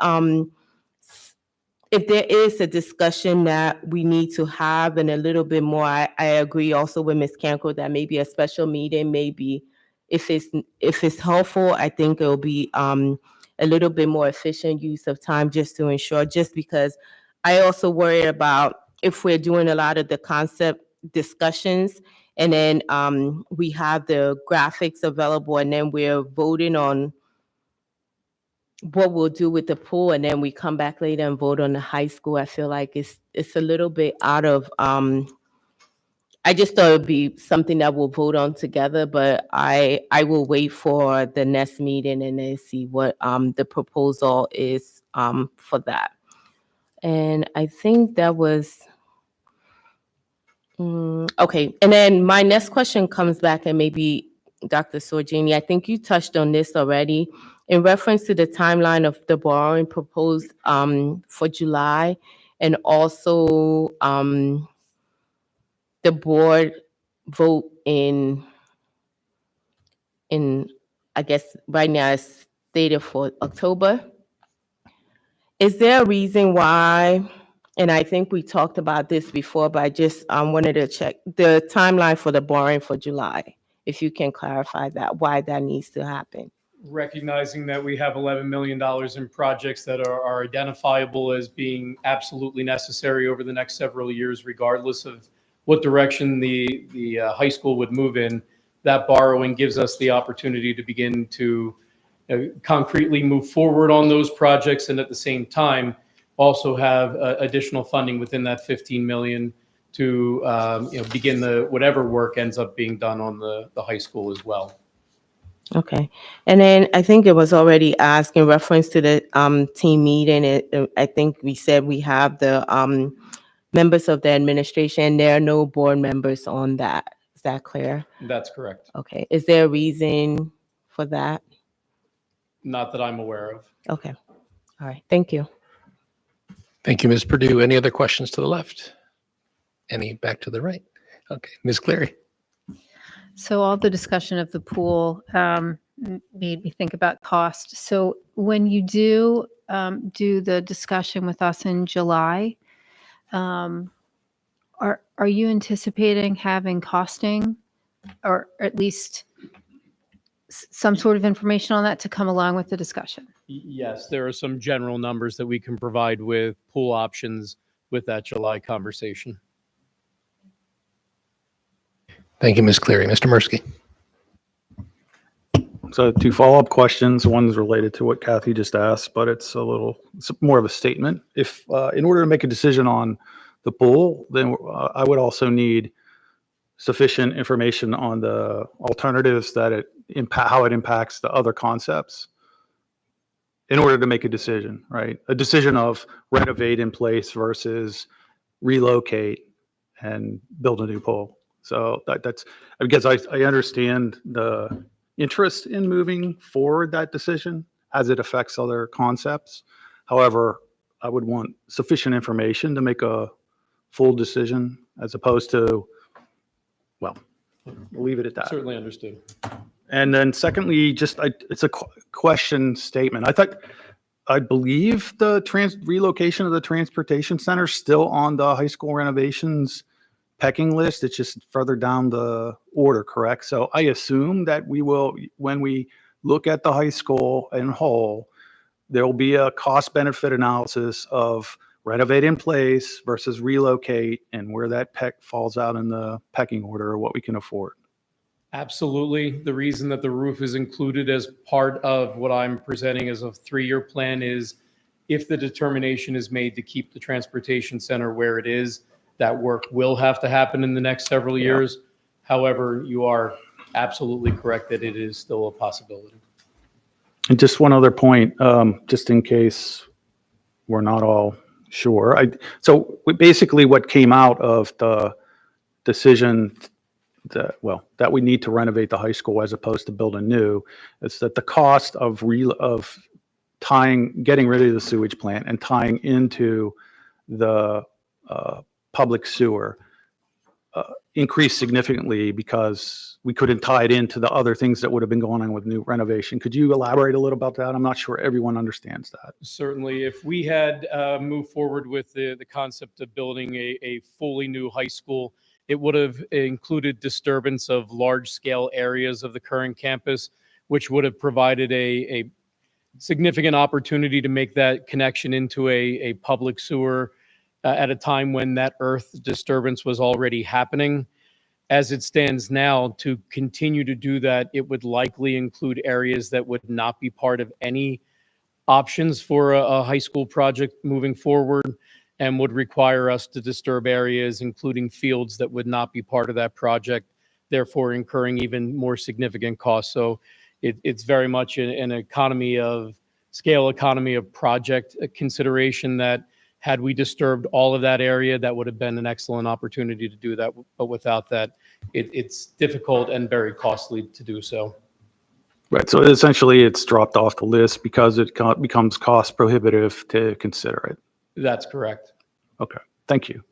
Speaker 10: a discussion that we need to have and a little bit more, I agree also with Ms. Kanko that maybe a special meeting, maybe if it's helpful, I think it'll be a little bit more efficient use of time just to ensure, just because I also worry about if we're doing a lot of the concept discussions and then we have the graphics available and then we're voting on what we'll do with the pool and then we come back later and vote on the high school. I feel like it's a little bit out of I just thought it'd be something that we'll vote on together, but I will wait for the next meeting and then see what the proposal is for that. And I think that was okay. And then my next question comes back, and maybe Dr. Sorgini, I think you touched on this already in reference to the timeline of the borrowing proposed for July, and also the board vote in I guess right now it's stated for October. Is there a reason why, and I think we talked about this before, but I just wanted to check the timeline for the borrowing for July, if you can clarify that, why that needs to happen.
Speaker 3: Recognizing that we have $11 million in projects that are identifiable as being absolutely necessary over the next several years, regardless of what direction the high school would move in, that borrowing gives us the opportunity to begin to concretely move forward on those projects, and at the same time also have additional funding within that 15 million to begin whatever work ends up being done on the high school as well.
Speaker 10: Okay. And then I think it was already asked in reference to the team meeting. I think we said we have the members of the administration. There are no board members on that. Is that clear?
Speaker 3: That's correct.
Speaker 10: Okay. Is there a reason for that?
Speaker 3: Not that I'm aware of.
Speaker 10: Okay. All right. Thank you.
Speaker 2: Thank you, Ms. Purdue. Any other questions to the left? Any back to the right? Okay, Ms. Cleary.
Speaker 12: So all the discussion of the pool made me think about cost. So when you do the discussion with us in July, are you anticipating having costing or at least some sort of information on that to come along with the discussion?
Speaker 3: Yes, there are some general numbers that we can provide with pool options with that July conversation.
Speaker 2: Thank you, Ms. Cleary. Mr. Mursky.
Speaker 6: So 2 follow-up questions. One's related to what Kathy just asked, but it's more of a statement. If, in order to make a decision on the pool, then I would also need sufficient information on the alternatives that how it impacts the other concepts in order to make a decision, right? A decision of renovate in place versus relocate and build a new pool. So that's because I understand the interest in moving forward that decision as it affects other concepts. However, I would want sufficient information to make a full decision as opposed to, well, we'll leave it at that.
Speaker 3: Certainly understood.
Speaker 6: And then secondly, it's a question statement. I believe the relocation of the transportation center still on the high school renovations pecking list. It's just further down the order, correct? So I assume that we will, when we look at the high school in whole, there will be a cost benefit analysis of renovate in place versus relocate and where that peck falls out in the pecking order or what we can afford.
Speaker 3: Absolutely. The reason that the roof is included as part of what I'm presenting as a 3-year plan is if the determination is made to keep the transportation center where it is, that work will have to happen in the next several years. However, you are absolutely correct that it is still a possibility.
Speaker 6: And just one other point, just in case we're not all sure. Basically what came out of the decision that we need to renovate the high school as opposed to build a new, is that the cost of getting rid of the sewage plant and tying into the public sewer increased significantly because we couldn't tie it into the other things that would have been going on with new renovation. Could you elaborate a little about that? I'm not sure everyone understands that.
Speaker 3: Certainly, if we had moved forward with the concept of building a fully new high school, it would have included disturbance of large-scale areas of the current campus, which would have provided a significant opportunity to make that connection into a public sewer at a time when that earth disturbance was already happening. As it stands now, to continue to do that, it would likely include areas that would not be part of any options for a high school project moving forward, and would require us to disturb areas, including fields that would not be part of that project, therefore incurring even more significant costs. So it's very much an economy of scale, economy of project consideration that had we disturbed all of that area, that would have been an excellent opportunity to do that. But without that, it's difficult and very costly to do so.
Speaker 6: Right. So essentially it's dropped off the list because it becomes cost prohibitive to consider it.
Speaker 3: That's correct.
Speaker 6: Okay. Thank you.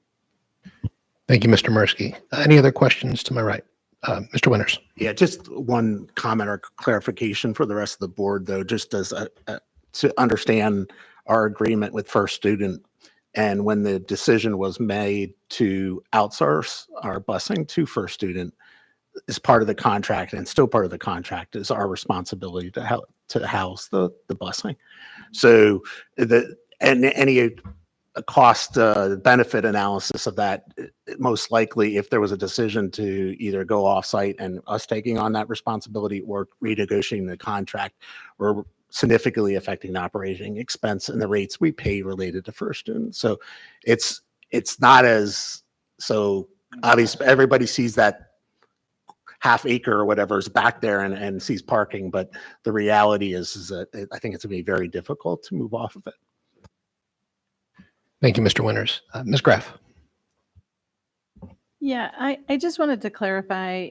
Speaker 2: Thank you, Mr. Mursky. Any other questions to my right? Mr. Winters.
Speaker 5: Yeah, just one comment or clarification for the rest of the board, though, just as to understand our agreement with First Student. And when the decision was made to outsource our busing to First Student, as part of the contract and still part of the contract is our responsibility to house the busing. So any cost benefit analysis of that, most likely if there was a decision to either go offsite and us taking on that responsibility or renegotiating the contract, or significantly affecting the operating expense and the rates we pay related to First Student. So it's not as so obvious. Everybody sees that half acre or whatever is back there and sees parking, but the reality is that I think it's going to be very difficult to move off of it.
Speaker 2: Thank you, Mr. Winters. Ms. Graff.
Speaker 9: Yeah, I just wanted to clarify,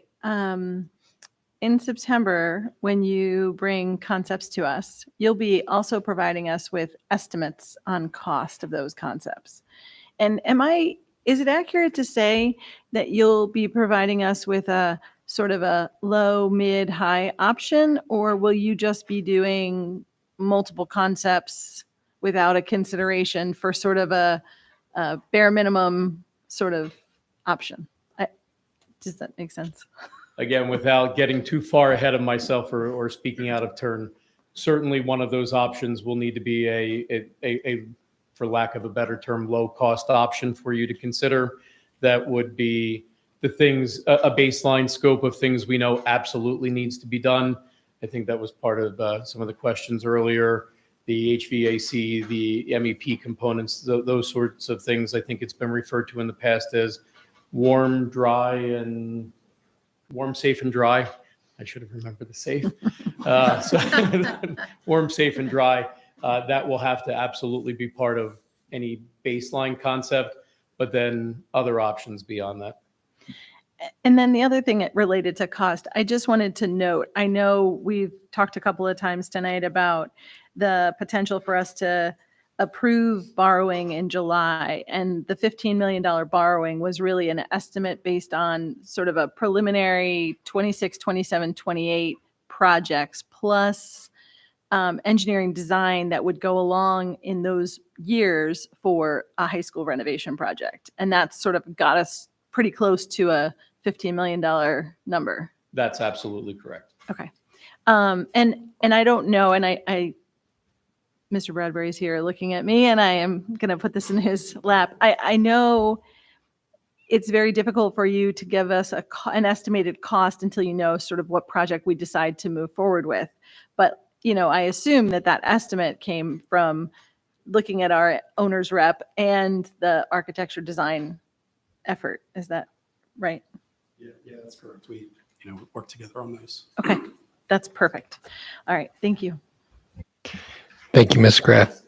Speaker 9: in September, when you bring concepts to us, you'll be also providing us with estimates on cost of those concepts. And is it accurate to say that you'll be providing us with a sort of a low, mid, high option, or will you just be doing multiple concepts without a consideration for sort of a bare minimum sort of option? Does that make sense?
Speaker 3: Again, without getting too far ahead of myself or speaking out of turn, certainly one of those options will need to be a for lack of a better term, low-cost option for you to consider. That would be the things, a baseline scope of things we know absolutely needs to be done. I think that was part of some of the questions earlier. The HVAC, the MEP components, those sorts of things. I think it's been referred to in the past as warm, safe, and dry. I should have remembered the safe. So warm, safe, and dry. That will have to absolutely be part of any baseline concept, but then other options beyond that.
Speaker 9: And then the other thing related to cost, I just wanted to note, I know we've talked a couple of times tonight about the potential for us to approve borrowing in July, and the $15 million borrowing was really an estimate based on sort of a preliminary 26, 27, 28 projects plus engineering design that would go along in those years for a high school renovation project. And that's sort of got us pretty close to a $15 million number.
Speaker 3: That's absolutely correct.
Speaker 9: Okay. And I don't know, and I Mr. Bradbury's here looking at me, and I am going to put this in his lap. I know it's very difficult for you to give us an estimated cost until you know sort of what project we decide to move forward with. But, you know, I assume that estimate came from looking at our owner's rep and the architecture design effort. Is that right?
Speaker 4: Yeah, that's correct. We, work together on those.
Speaker 9: Okay, that's perfect. All right, thank you.
Speaker 2: Thank you, Ms. Graff.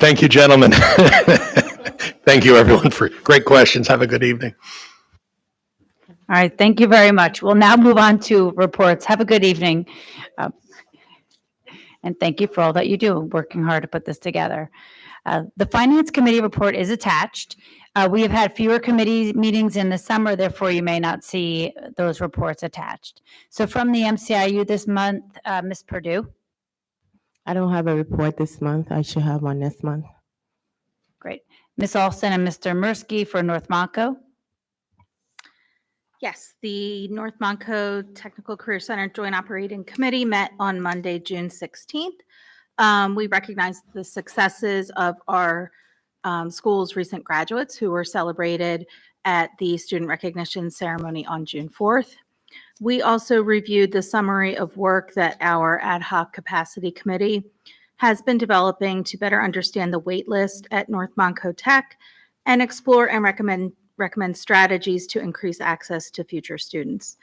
Speaker 2: Thank you, gentlemen. Thank you, everyone, for great questions. Have a good evening.
Speaker 1: All right, thank you very much. We'll now move on to reports. Have a good evening. And thank you for all that you do, working hard to put this together. The Finance Committee report is attached. We have had fewer committee meetings in the summer, therefore you may not see those reports attached. So from the MCIU this month, Ms. Purdue.
Speaker 10: I don't have a report this month. I should have one next month.
Speaker 1: Great. Ms. Alston and Mr. Mursky for North Monco.
Speaker 13: Yes, the North Monco Technical Career Center Joint Operating Committee met on Monday, June 16th. We recognized the successes of our school's recent graduates who were celebrated at the student recognition ceremony on June 4th. We also reviewed the summary of work that our ad hoc capacity committee has been developing to better understand the wait list at North Monco Tech and explore and recommend strategies to increase access to future students.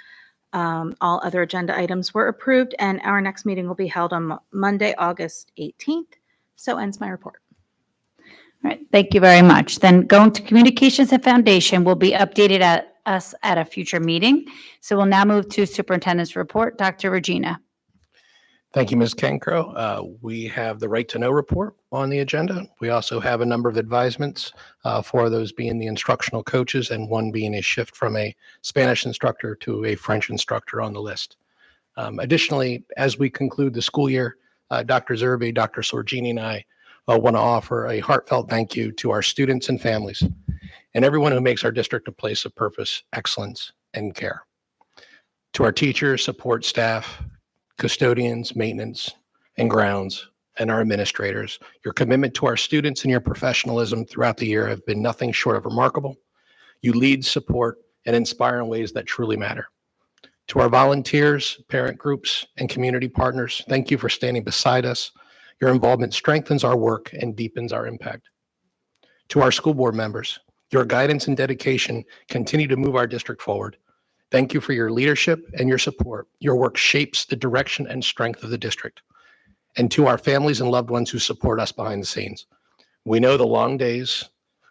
Speaker 13: All other agenda items were approved, and our next meeting will be held on Monday, August 18th. So ends my report.
Speaker 1: All right, thank you very much. Then going to Communications and Foundation will be updated at us at a future meeting. So we'll now move to Superintendent's report. Dr. Regina.
Speaker 2: Thank you, Ms. Cancro. We have the Right to Know report on the agenda. We also have a number of advisements, 4 of those being the instructional coaches and 1 being a shift from a Spanish instructor to a French instructor on the list. Additionally, as we conclude the school year, Dr. Zerbe, Dr. Sorgini, and I want to offer a heartfelt thank you to our students and families and everyone who makes our district a place of purpose, excellence, and care. To our teachers, support staff, custodians, maintenance, and grounds, and our administrators, your commitment to our students and your professionalism throughout the year have been nothing short of remarkable. You lead, support, and inspire in ways that truly matter. To our volunteers, parent groups, and community partners, thank you for standing beside us. Your involvement strengthens our work and deepens our impact. To our school board members, your guidance and dedication continue to move our district forward. Thank you for your leadership and your support. Your work shapes the direction and strength of the district. And to our families and loved ones who support us behind the scenes, we know the long days,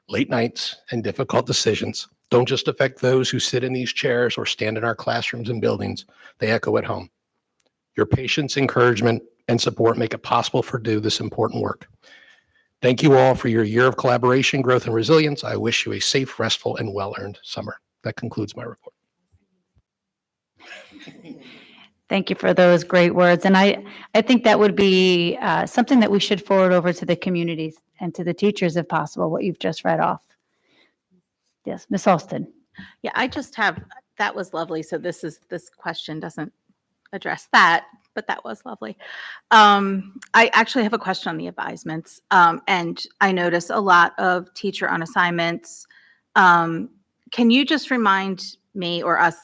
Speaker 2: late nights, and difficult decisions don't just affect those who sit in these chairs or stand in our classrooms and buildings. They echo at home. Your patience, encouragement, and support make it possible for do this important work. Thank you all for your year of collaboration, growth, and resilience. I wish you a safe, restful, and well-earned summer. That concludes my report.
Speaker 1: Thank you for those great words. And I think that would be something that we should forward over to the communities and to the teachers if possible, what you've just read off. Yes, Ms. Alston.
Speaker 13: Yeah, I just have, that was lovely. So this question doesn't address that, but that was lovely. I actually have a question on the advisements. And I notice a lot of teacher on assignments. Can you just remind me or us,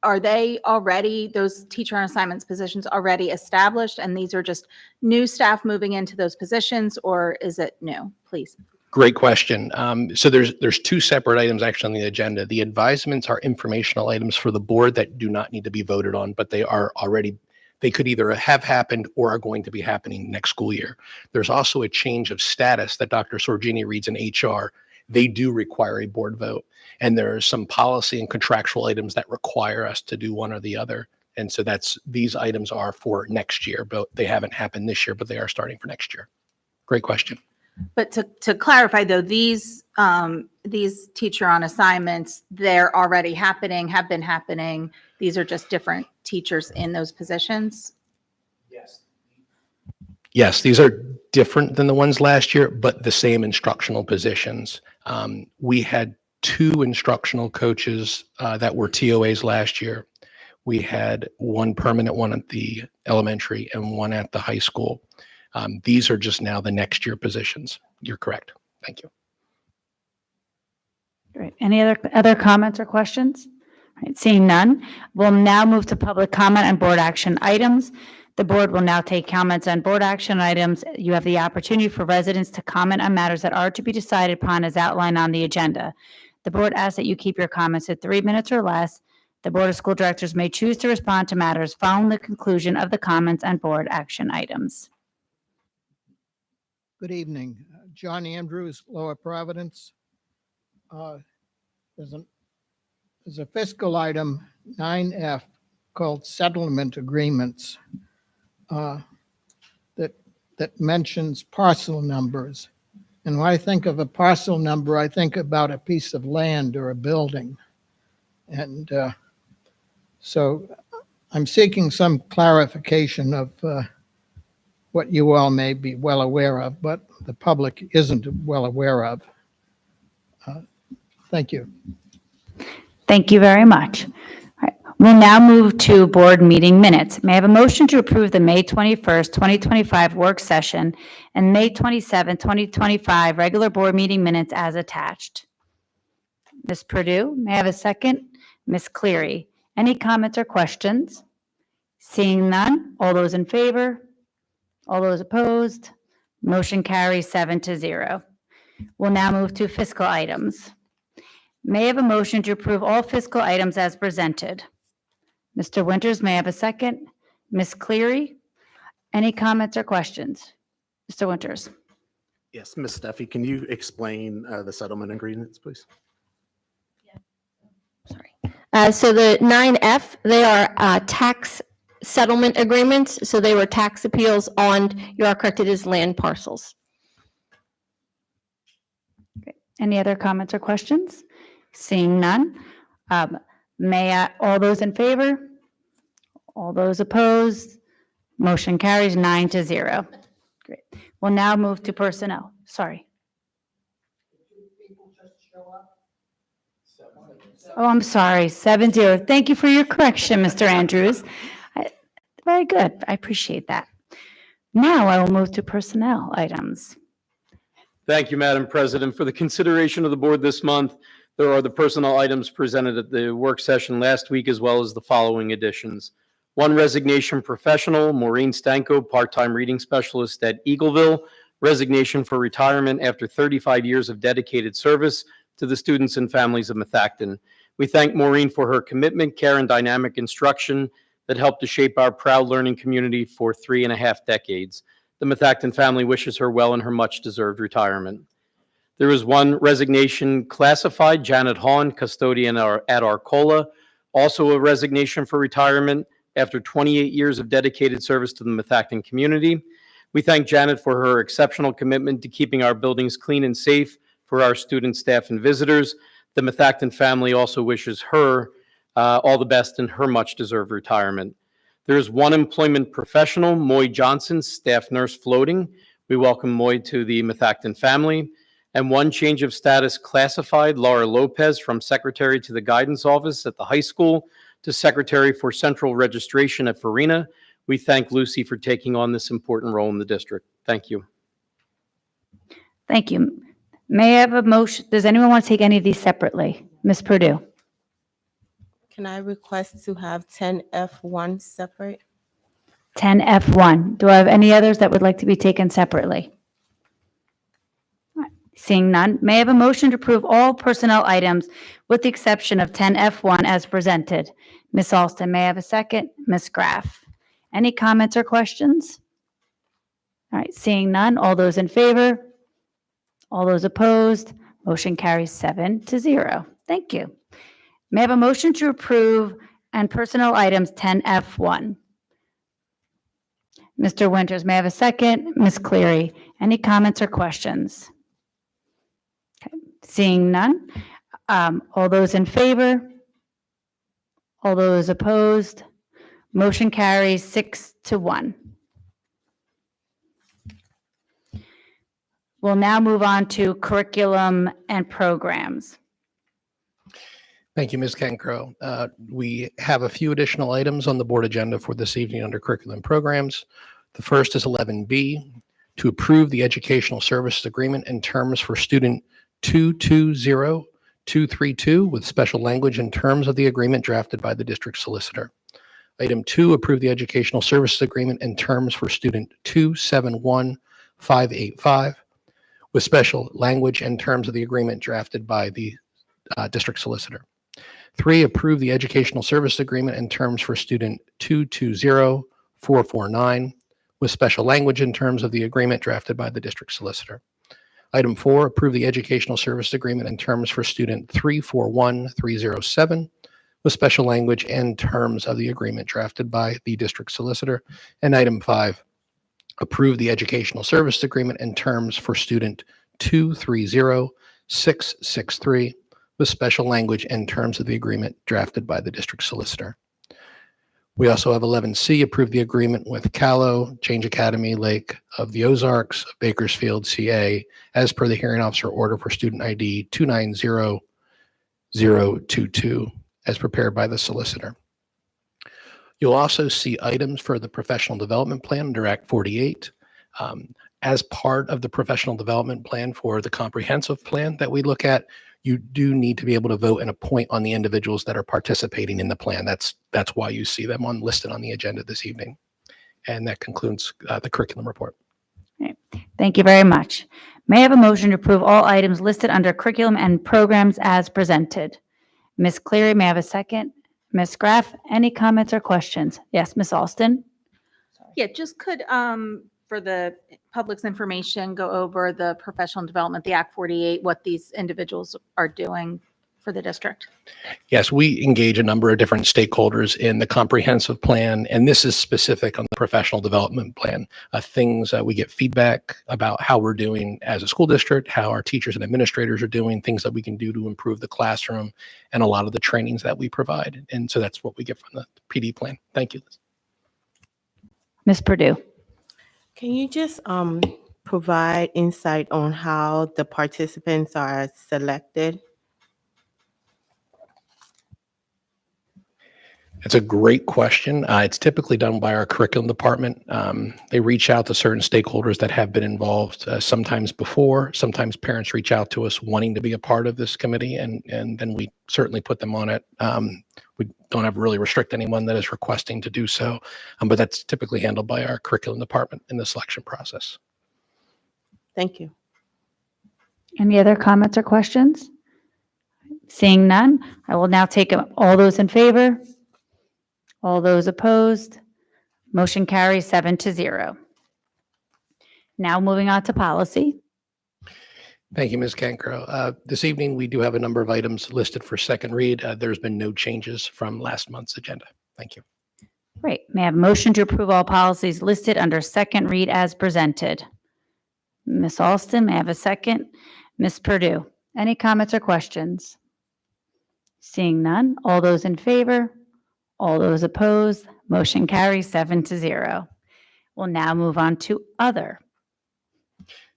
Speaker 13: are they already, those teacher on assignments positions already established and these are just new staff moving into those positions, or is it new? Please.
Speaker 2: Great question. So there's two separate items actually on the agenda. The advisements are informational items for the board that do not need to be voted on, but they are already, they could either have happened or are going to be happening next school year. There's also a change of status that Dr. Sorgini reads in HR. They do require a board vote. And there are some policy and contractual items that require us to do one or the other. And so these items are for next year, but they haven't happened this year, but they are starting for next year. Great question.
Speaker 13: But to clarify though, these teacher on assignments, they're already happening, have been happening. These are just different teachers in those positions?
Speaker 2: Yes, these are different than the ones last year, but the same instructional positions. We had 2 instructional coaches that were TOAs last year. We had 1 permanent one at the elementary and 1 at the high school. These are just now the next year positions. You're correct. Thank you.
Speaker 1: Great. Any other comments or questions? All right, seeing none, we'll now move to public comment on board action items. The board will now take comments on board action items. You have the opportunity for residents to comment on matters that are to be decided upon as outlined on the agenda. The board asks that you keep your comments at 3 minutes or less. The Board of School Directors may choose to respond to matters following the conclusion of the comments on board action items.
Speaker 14: Good evening. John Andrews, Lower Providence. There's a fiscal item 9F called settlement agreements that mentions parcel numbers. And when I think of a parcel number, I think about a piece of land or a building. And so I'm seeking some clarification of what you all may be well aware of, but the public isn't well aware of. Thank you.
Speaker 1: Thank you very much. All right, we'll now move to board meeting minutes. May I have a motion to approve the May 21st, 2025 work session and May 27th, 2025 regular board meeting minutes as attached? Ms. Purdue, may I have a second? Ms. Cleary, any comments or questions? Seeing none, all those in favor? All those opposed? Motion carries 7-0. We'll now move to fiscal items. May I have a motion to approve all fiscal items as presented? Mr. Winters, may I have a second? Ms. Cleary, any comments or questions? Mr. Winters.
Speaker 5: Yes, Ms. Steffi, can you explain the settlement agreements, please?
Speaker 11: So the 9F, they are tax settlement agreements. So they were tax appeals on, you are correct, it is land parcels.
Speaker 1: Any other comments or questions? Seeing none, all those in favor? All those opposed? Motion carries 9-0. Great. We'll now move to personnel. Sorry. Oh, I'm sorry, 7-0. Thank you for your correction, Mr. Andrews. Very good. I appreciate that. Now I will move to personnel items.
Speaker 3: Thank you, Madam President. For the consideration of the board this month, there are the personnel items presented at the work session last week, as well as the following additions. 1 resignation professional, Maureen Stanko, part-time reading specialist at Eagleville, resignation for retirement after 35 years of dedicated service to the students and families of Methacton. We thank Maureen for her commitment, care, and dynamic instruction that helped to shape our proud learning community for 3.5 decades. The Methacton family wishes her well in her much-deserved retirement. There is one resignation classified, Janet Hahn, custodian at Arcola, also a resignation for retirement after 28 years of dedicated service to the Methacton community. We thank Janet for her exceptional commitment to keeping our buildings clean and safe for our students, staff, and visitors. The Methacton family also wishes her all the best in her much-deserved retirement. There is one employment professional, Moy Johnson, staff nurse floating. We welcome Moy to the Methacton family. And one change of status classified, Laura Lopez, from secretary to the guidance office at the high school to secretary for central registration at Farina. We thank Lucy for taking on this important role in the district. Thank you.
Speaker 1: Thank you. May I have a motion? Does anyone want to take any of these separately? Ms. Purdue?
Speaker 10: Can I request to have 10F1 separate?
Speaker 1: 10F1. Do I have any others that would like to be taken separately? All right. Seeing none, may I have a motion to approve all personnel items with the exception of 10F1 as presented? Ms. Alston, may I have a second? Ms. Graff? Any comments or questions? All right, seeing none, all those in favor? All those opposed? Motion carries 7-0. Thank you. May I have a motion to approve and personnel items 10F1? Mr. Winters, may I have a second? Ms. Cleary, any comments or questions? Okay. Seeing none, all those in favor? All those opposed? Motion carries 6-1. We'll now move on to curriculum and programs.
Speaker 2: Thank you, Ms. Cancro. We have a few additional items on the board agenda for this evening under curriculum programs. The first is 11B, to approve the educational services agreement and terms for student 220232 with special language and terms of the agreement drafted by the district solicitor. Item 2, approve the educational services agreement and terms for student 271585 with special language and terms of the agreement drafted by the district solicitor. 3, approve the educational service agreement and terms for student 220449 with special language and terms of the agreement drafted by the district solicitor. Item 4, approve the educational service agreement and terms for student 341307 with special language and terms of the agreement drafted by the district solicitor. And item 5, approve the educational service agreement and terms for student 230663 with special language and terms of the agreement drafted by the district solicitor. We also have 11C, approve the agreement with Callow, Change Academy, Lake of the Ozarks, Bakersfield, CA, as per the hearing officer order for student ID 290022, as prepared by the solicitor. You'll also see items for the professional development plan under Act 48. As part of the professional development plan for the comprehensive plan that we look at, you do need to be able to vote and appoint on the individuals that are participating in the plan. That's why you see them listed on the agenda this evening. And that concludes the curriculum report.
Speaker 1: Okay. Thank you very much. May I have a motion to approve all items listed under curriculum and programs as presented? Ms. Cleary, may I have a second? Ms. Graff, any comments or questions? Yes, Ms. Alston?
Speaker 13: Yeah, just could, for the public's information, go over the professional development, the Act 48, what these individuals are doing for the district.
Speaker 2: Yes, we engage a number of different stakeholders in the comprehensive plan, and this is specific on the professional development plan. Things we get feedback about how we're doing as a school district, how our teachers and administrators are doing, things that we can do to improve the classroom, and a lot of the trainings that we provide. And so that's what we get from the PD plan. Thank you.
Speaker 1: Ms. Purdue?
Speaker 10: Can you just provide insight on how the participants are selected?
Speaker 2: It's a great question. It's typically done by our curriculum department. They reach out to certain stakeholders that have been involved sometimes before. Sometimes parents reach out to us wanting to be a part of this committee, and then we certainly put them on it. We don't have really restrict anyone that is requesting to do so, but that's typically handled by our curriculum department in the selection process.
Speaker 10: Thank you.
Speaker 1: Any other comments or questions? Seeing none, I will now take all those in favor. All those opposed, motion carries 7-0. Now moving on to policy.
Speaker 2: Thank you, Ms. Cancro. This evening, we do have a number of items listed for second read. There's been no changes from last month's agenda. Thank you.
Speaker 1: Great. May I have a motion to approve all policies listed under second read as presented? Ms. Alston, may I have a second? Ms. Purdue, any comments or questions? Seeing none, all those in favor? All those opposed? Motion carries 7-0. We'll now move on to other.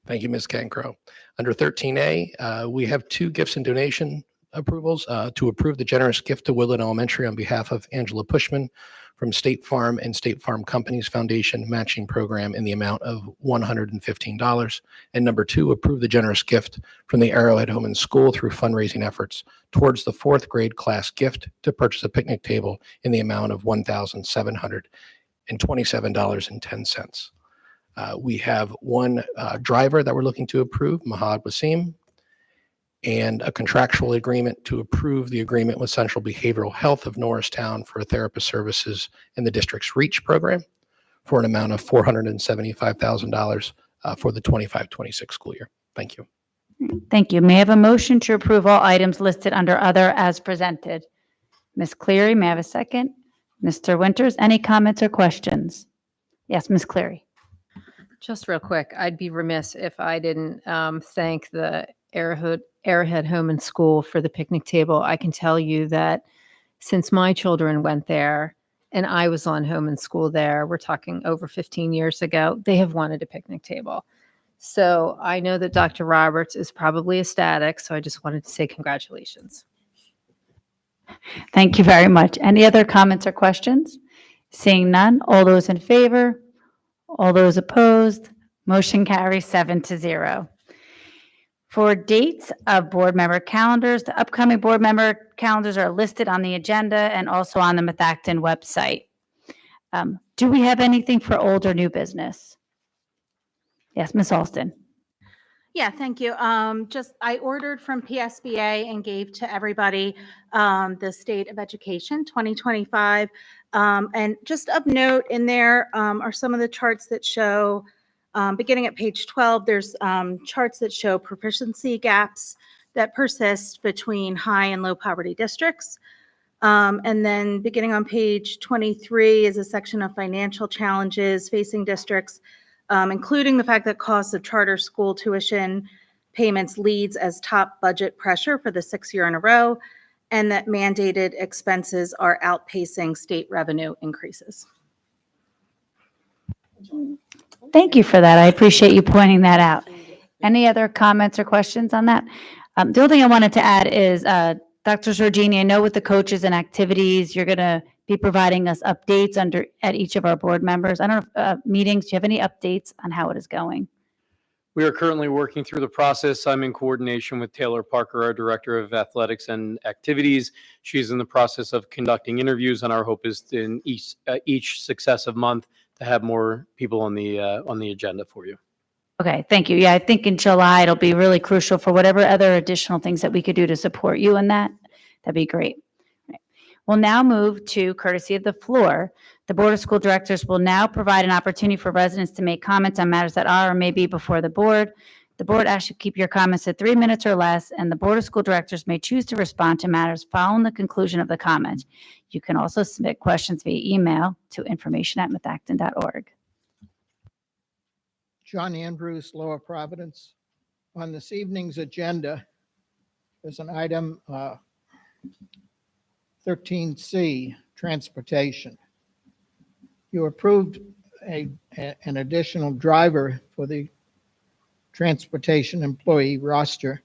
Speaker 2: Thank you, Ms. Cancro. Under 13A, we have two gifts and donation approvals to approve the generous gift to Woodland Elementary on behalf of Angela Pushman from State Farm and State Farm Companies Foundation matching program in the amount of $115. And number two, approve the generous gift from the Arrowhead Home and School through fundraising efforts towards the fourth grade class gift to purchase a picnic table in the amount of $1,727.10. We have one driver that we're looking to approve, Mahad Wasim, and a contractual agreement to approve the agreement with Central Behavioral Health of Norristown for therapist services in the district's REACH program for an amount of $475,000 for the 25-26 school year. Thank you.
Speaker 1: Thank you. May I have a motion to approve all items listed under other as presented? Ms. Cleary, may I have a second? Mr. Winters, any comments or questions? Yes, Ms. Cleary.
Speaker 12: Just real quick, I'd be remiss if I didn't thank the Arrowhead Home and School for the picnic table. I can tell you that since my children went there and I was on home and school there, we're talking over 15 years ago, they have wanted a picnic table. So I know that Dr. Roberts is probably ecstatic, so I just wanted to say congratulations.
Speaker 1: Thank you very much. Any other comments or questions? Seeing none, all those in favor? All those opposed? Motion carries 7-0. For dates of board member calendars, the upcoming board member calendars are listed on the agenda and also on the Methacton website. Do we have anything for old or new business? Yes, Ms. Alston.
Speaker 13: Yeah, thank you. I ordered from PSBA and gave to everybody the State of Education 2025. And just of note in there are some of the charts that show, beginning at page 12, there's charts that show proficiency gaps that persist between high and low poverty districts. And then beginning on page 23 is a section of financial challenges facing districts, including the fact that costs of charter school tuition payments leads as top budget pressure for the 6th year in a row, and that mandated expenses are outpacing state revenue increases.
Speaker 1: Thank you for that. I appreciate you pointing that out. Any other comments or questions on that? The only thing I wanted to add is, Dr. Sorgini, I know with the coaches and activities, you're going to be providing us updates at each of our board members. I don't know, meetings, do you have any updates on how it is going?
Speaker 3: We are currently working through the process. I'm in coordination with Taylor Parker, our Director of Athletics and Activities. She's in the process of conducting interviews, and our hope is in each successive month to have more people on the agenda for you.
Speaker 1: Okay, thank you. Yeah, I think in July, it'll be really crucial for whatever other additional things that we could do to support you in that. That'd be great. Right. We'll now move to courtesy of the floor. The Board of School Directors will now provide an opportunity for residents to make comments on matters that are or may be before the board. The board asks you to keep your comments at 3 minutes or less, and the Board of School Directors may choose to respond to matters following the conclusion of the comment. You can also submit questions via email to information@methacton.org.
Speaker 14: John Andrews, Lower Providence. On this evening's agenda, there's an item 13C, transportation. You approved an additional driver for the transportation employee roster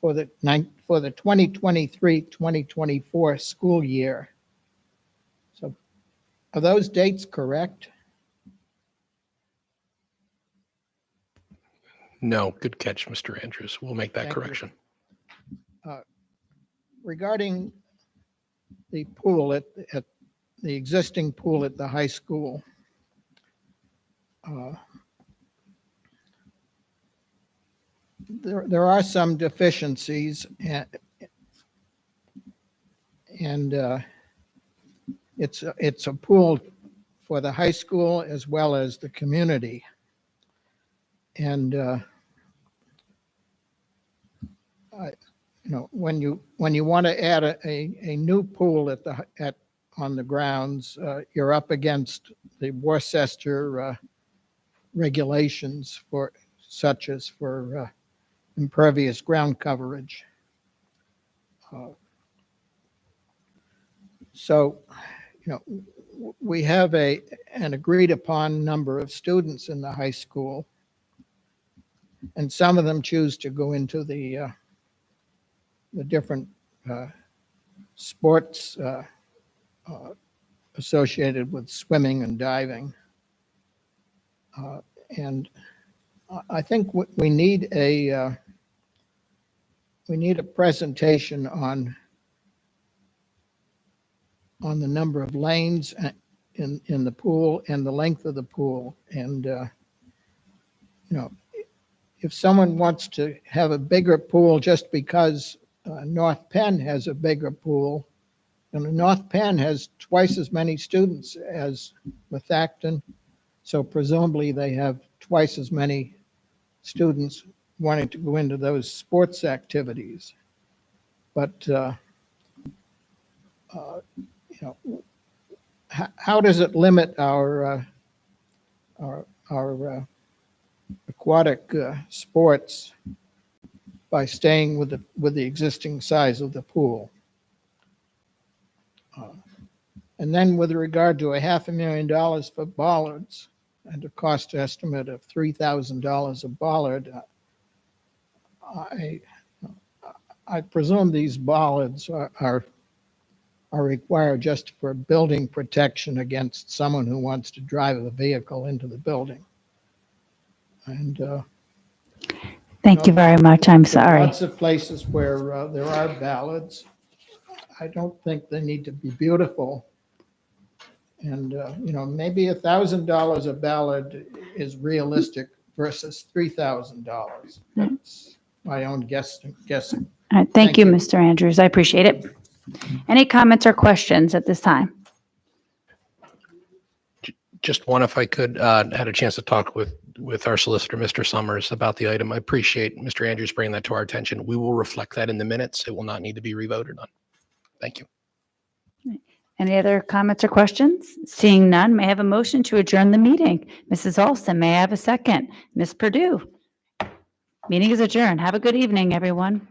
Speaker 14: for the 2023-2024 school year. So are those dates correct?
Speaker 2: No, good catch, Mr. Andrews. We'll make that
Speaker 14: Thank you.
Speaker 2: correction.
Speaker 14: Regarding the pool at the existing pool at the high school, there are some deficiencies, and it's a pool for the high school as well as the community. And when you want to add a new pool on the grounds, you're up against the Worcester regulations such as for impervious ground coverage. So, we have an agreed upon number of students in the high school, and some of them choose to go into the different sports associated with swimming and diving. And I think we need a presentation on the number of lanes in the pool and the length of the pool. And, if someone wants to have a bigger pool just because North Penn has a bigger pool, and North Penn has twice as many students as Methacton, so presumably they have twice as many students wanting to go into those sports activities. But, how does it limit our aquatic sports by staying with the existing size of the pool? And then with regard to $500,000 for bollards and a cost estimate of $3,000 a bollard, I presume these bollards are required just for building protection against someone who wants to drive a vehicle into the building. And
Speaker 1: Thank you very much. I'm sorry.
Speaker 14: lots of places where there are ballads. I don't think they need to be beautiful. And, maybe $1,000 a ballad is realistic versus $3,000. That's my own guessing.
Speaker 1: All right, thank you, Mr. Andrews. I appreciate it. Any comments or questions at this time?
Speaker 2: Just one, if I could, had a chance to talk with our solicitor, Mr. Summers, about the item. I appreciate Mr. Andrews bringing that to our attention. We will reflect that in the minutes. It will not need to be revoted on. Thank you.
Speaker 1: Any other comments or questions? Seeing none, may I have a motion to adjourn the meeting? Mrs. Olson, may I have a second? Ms. Purdue? Meeting is adjourned. Have a good evening, everyone.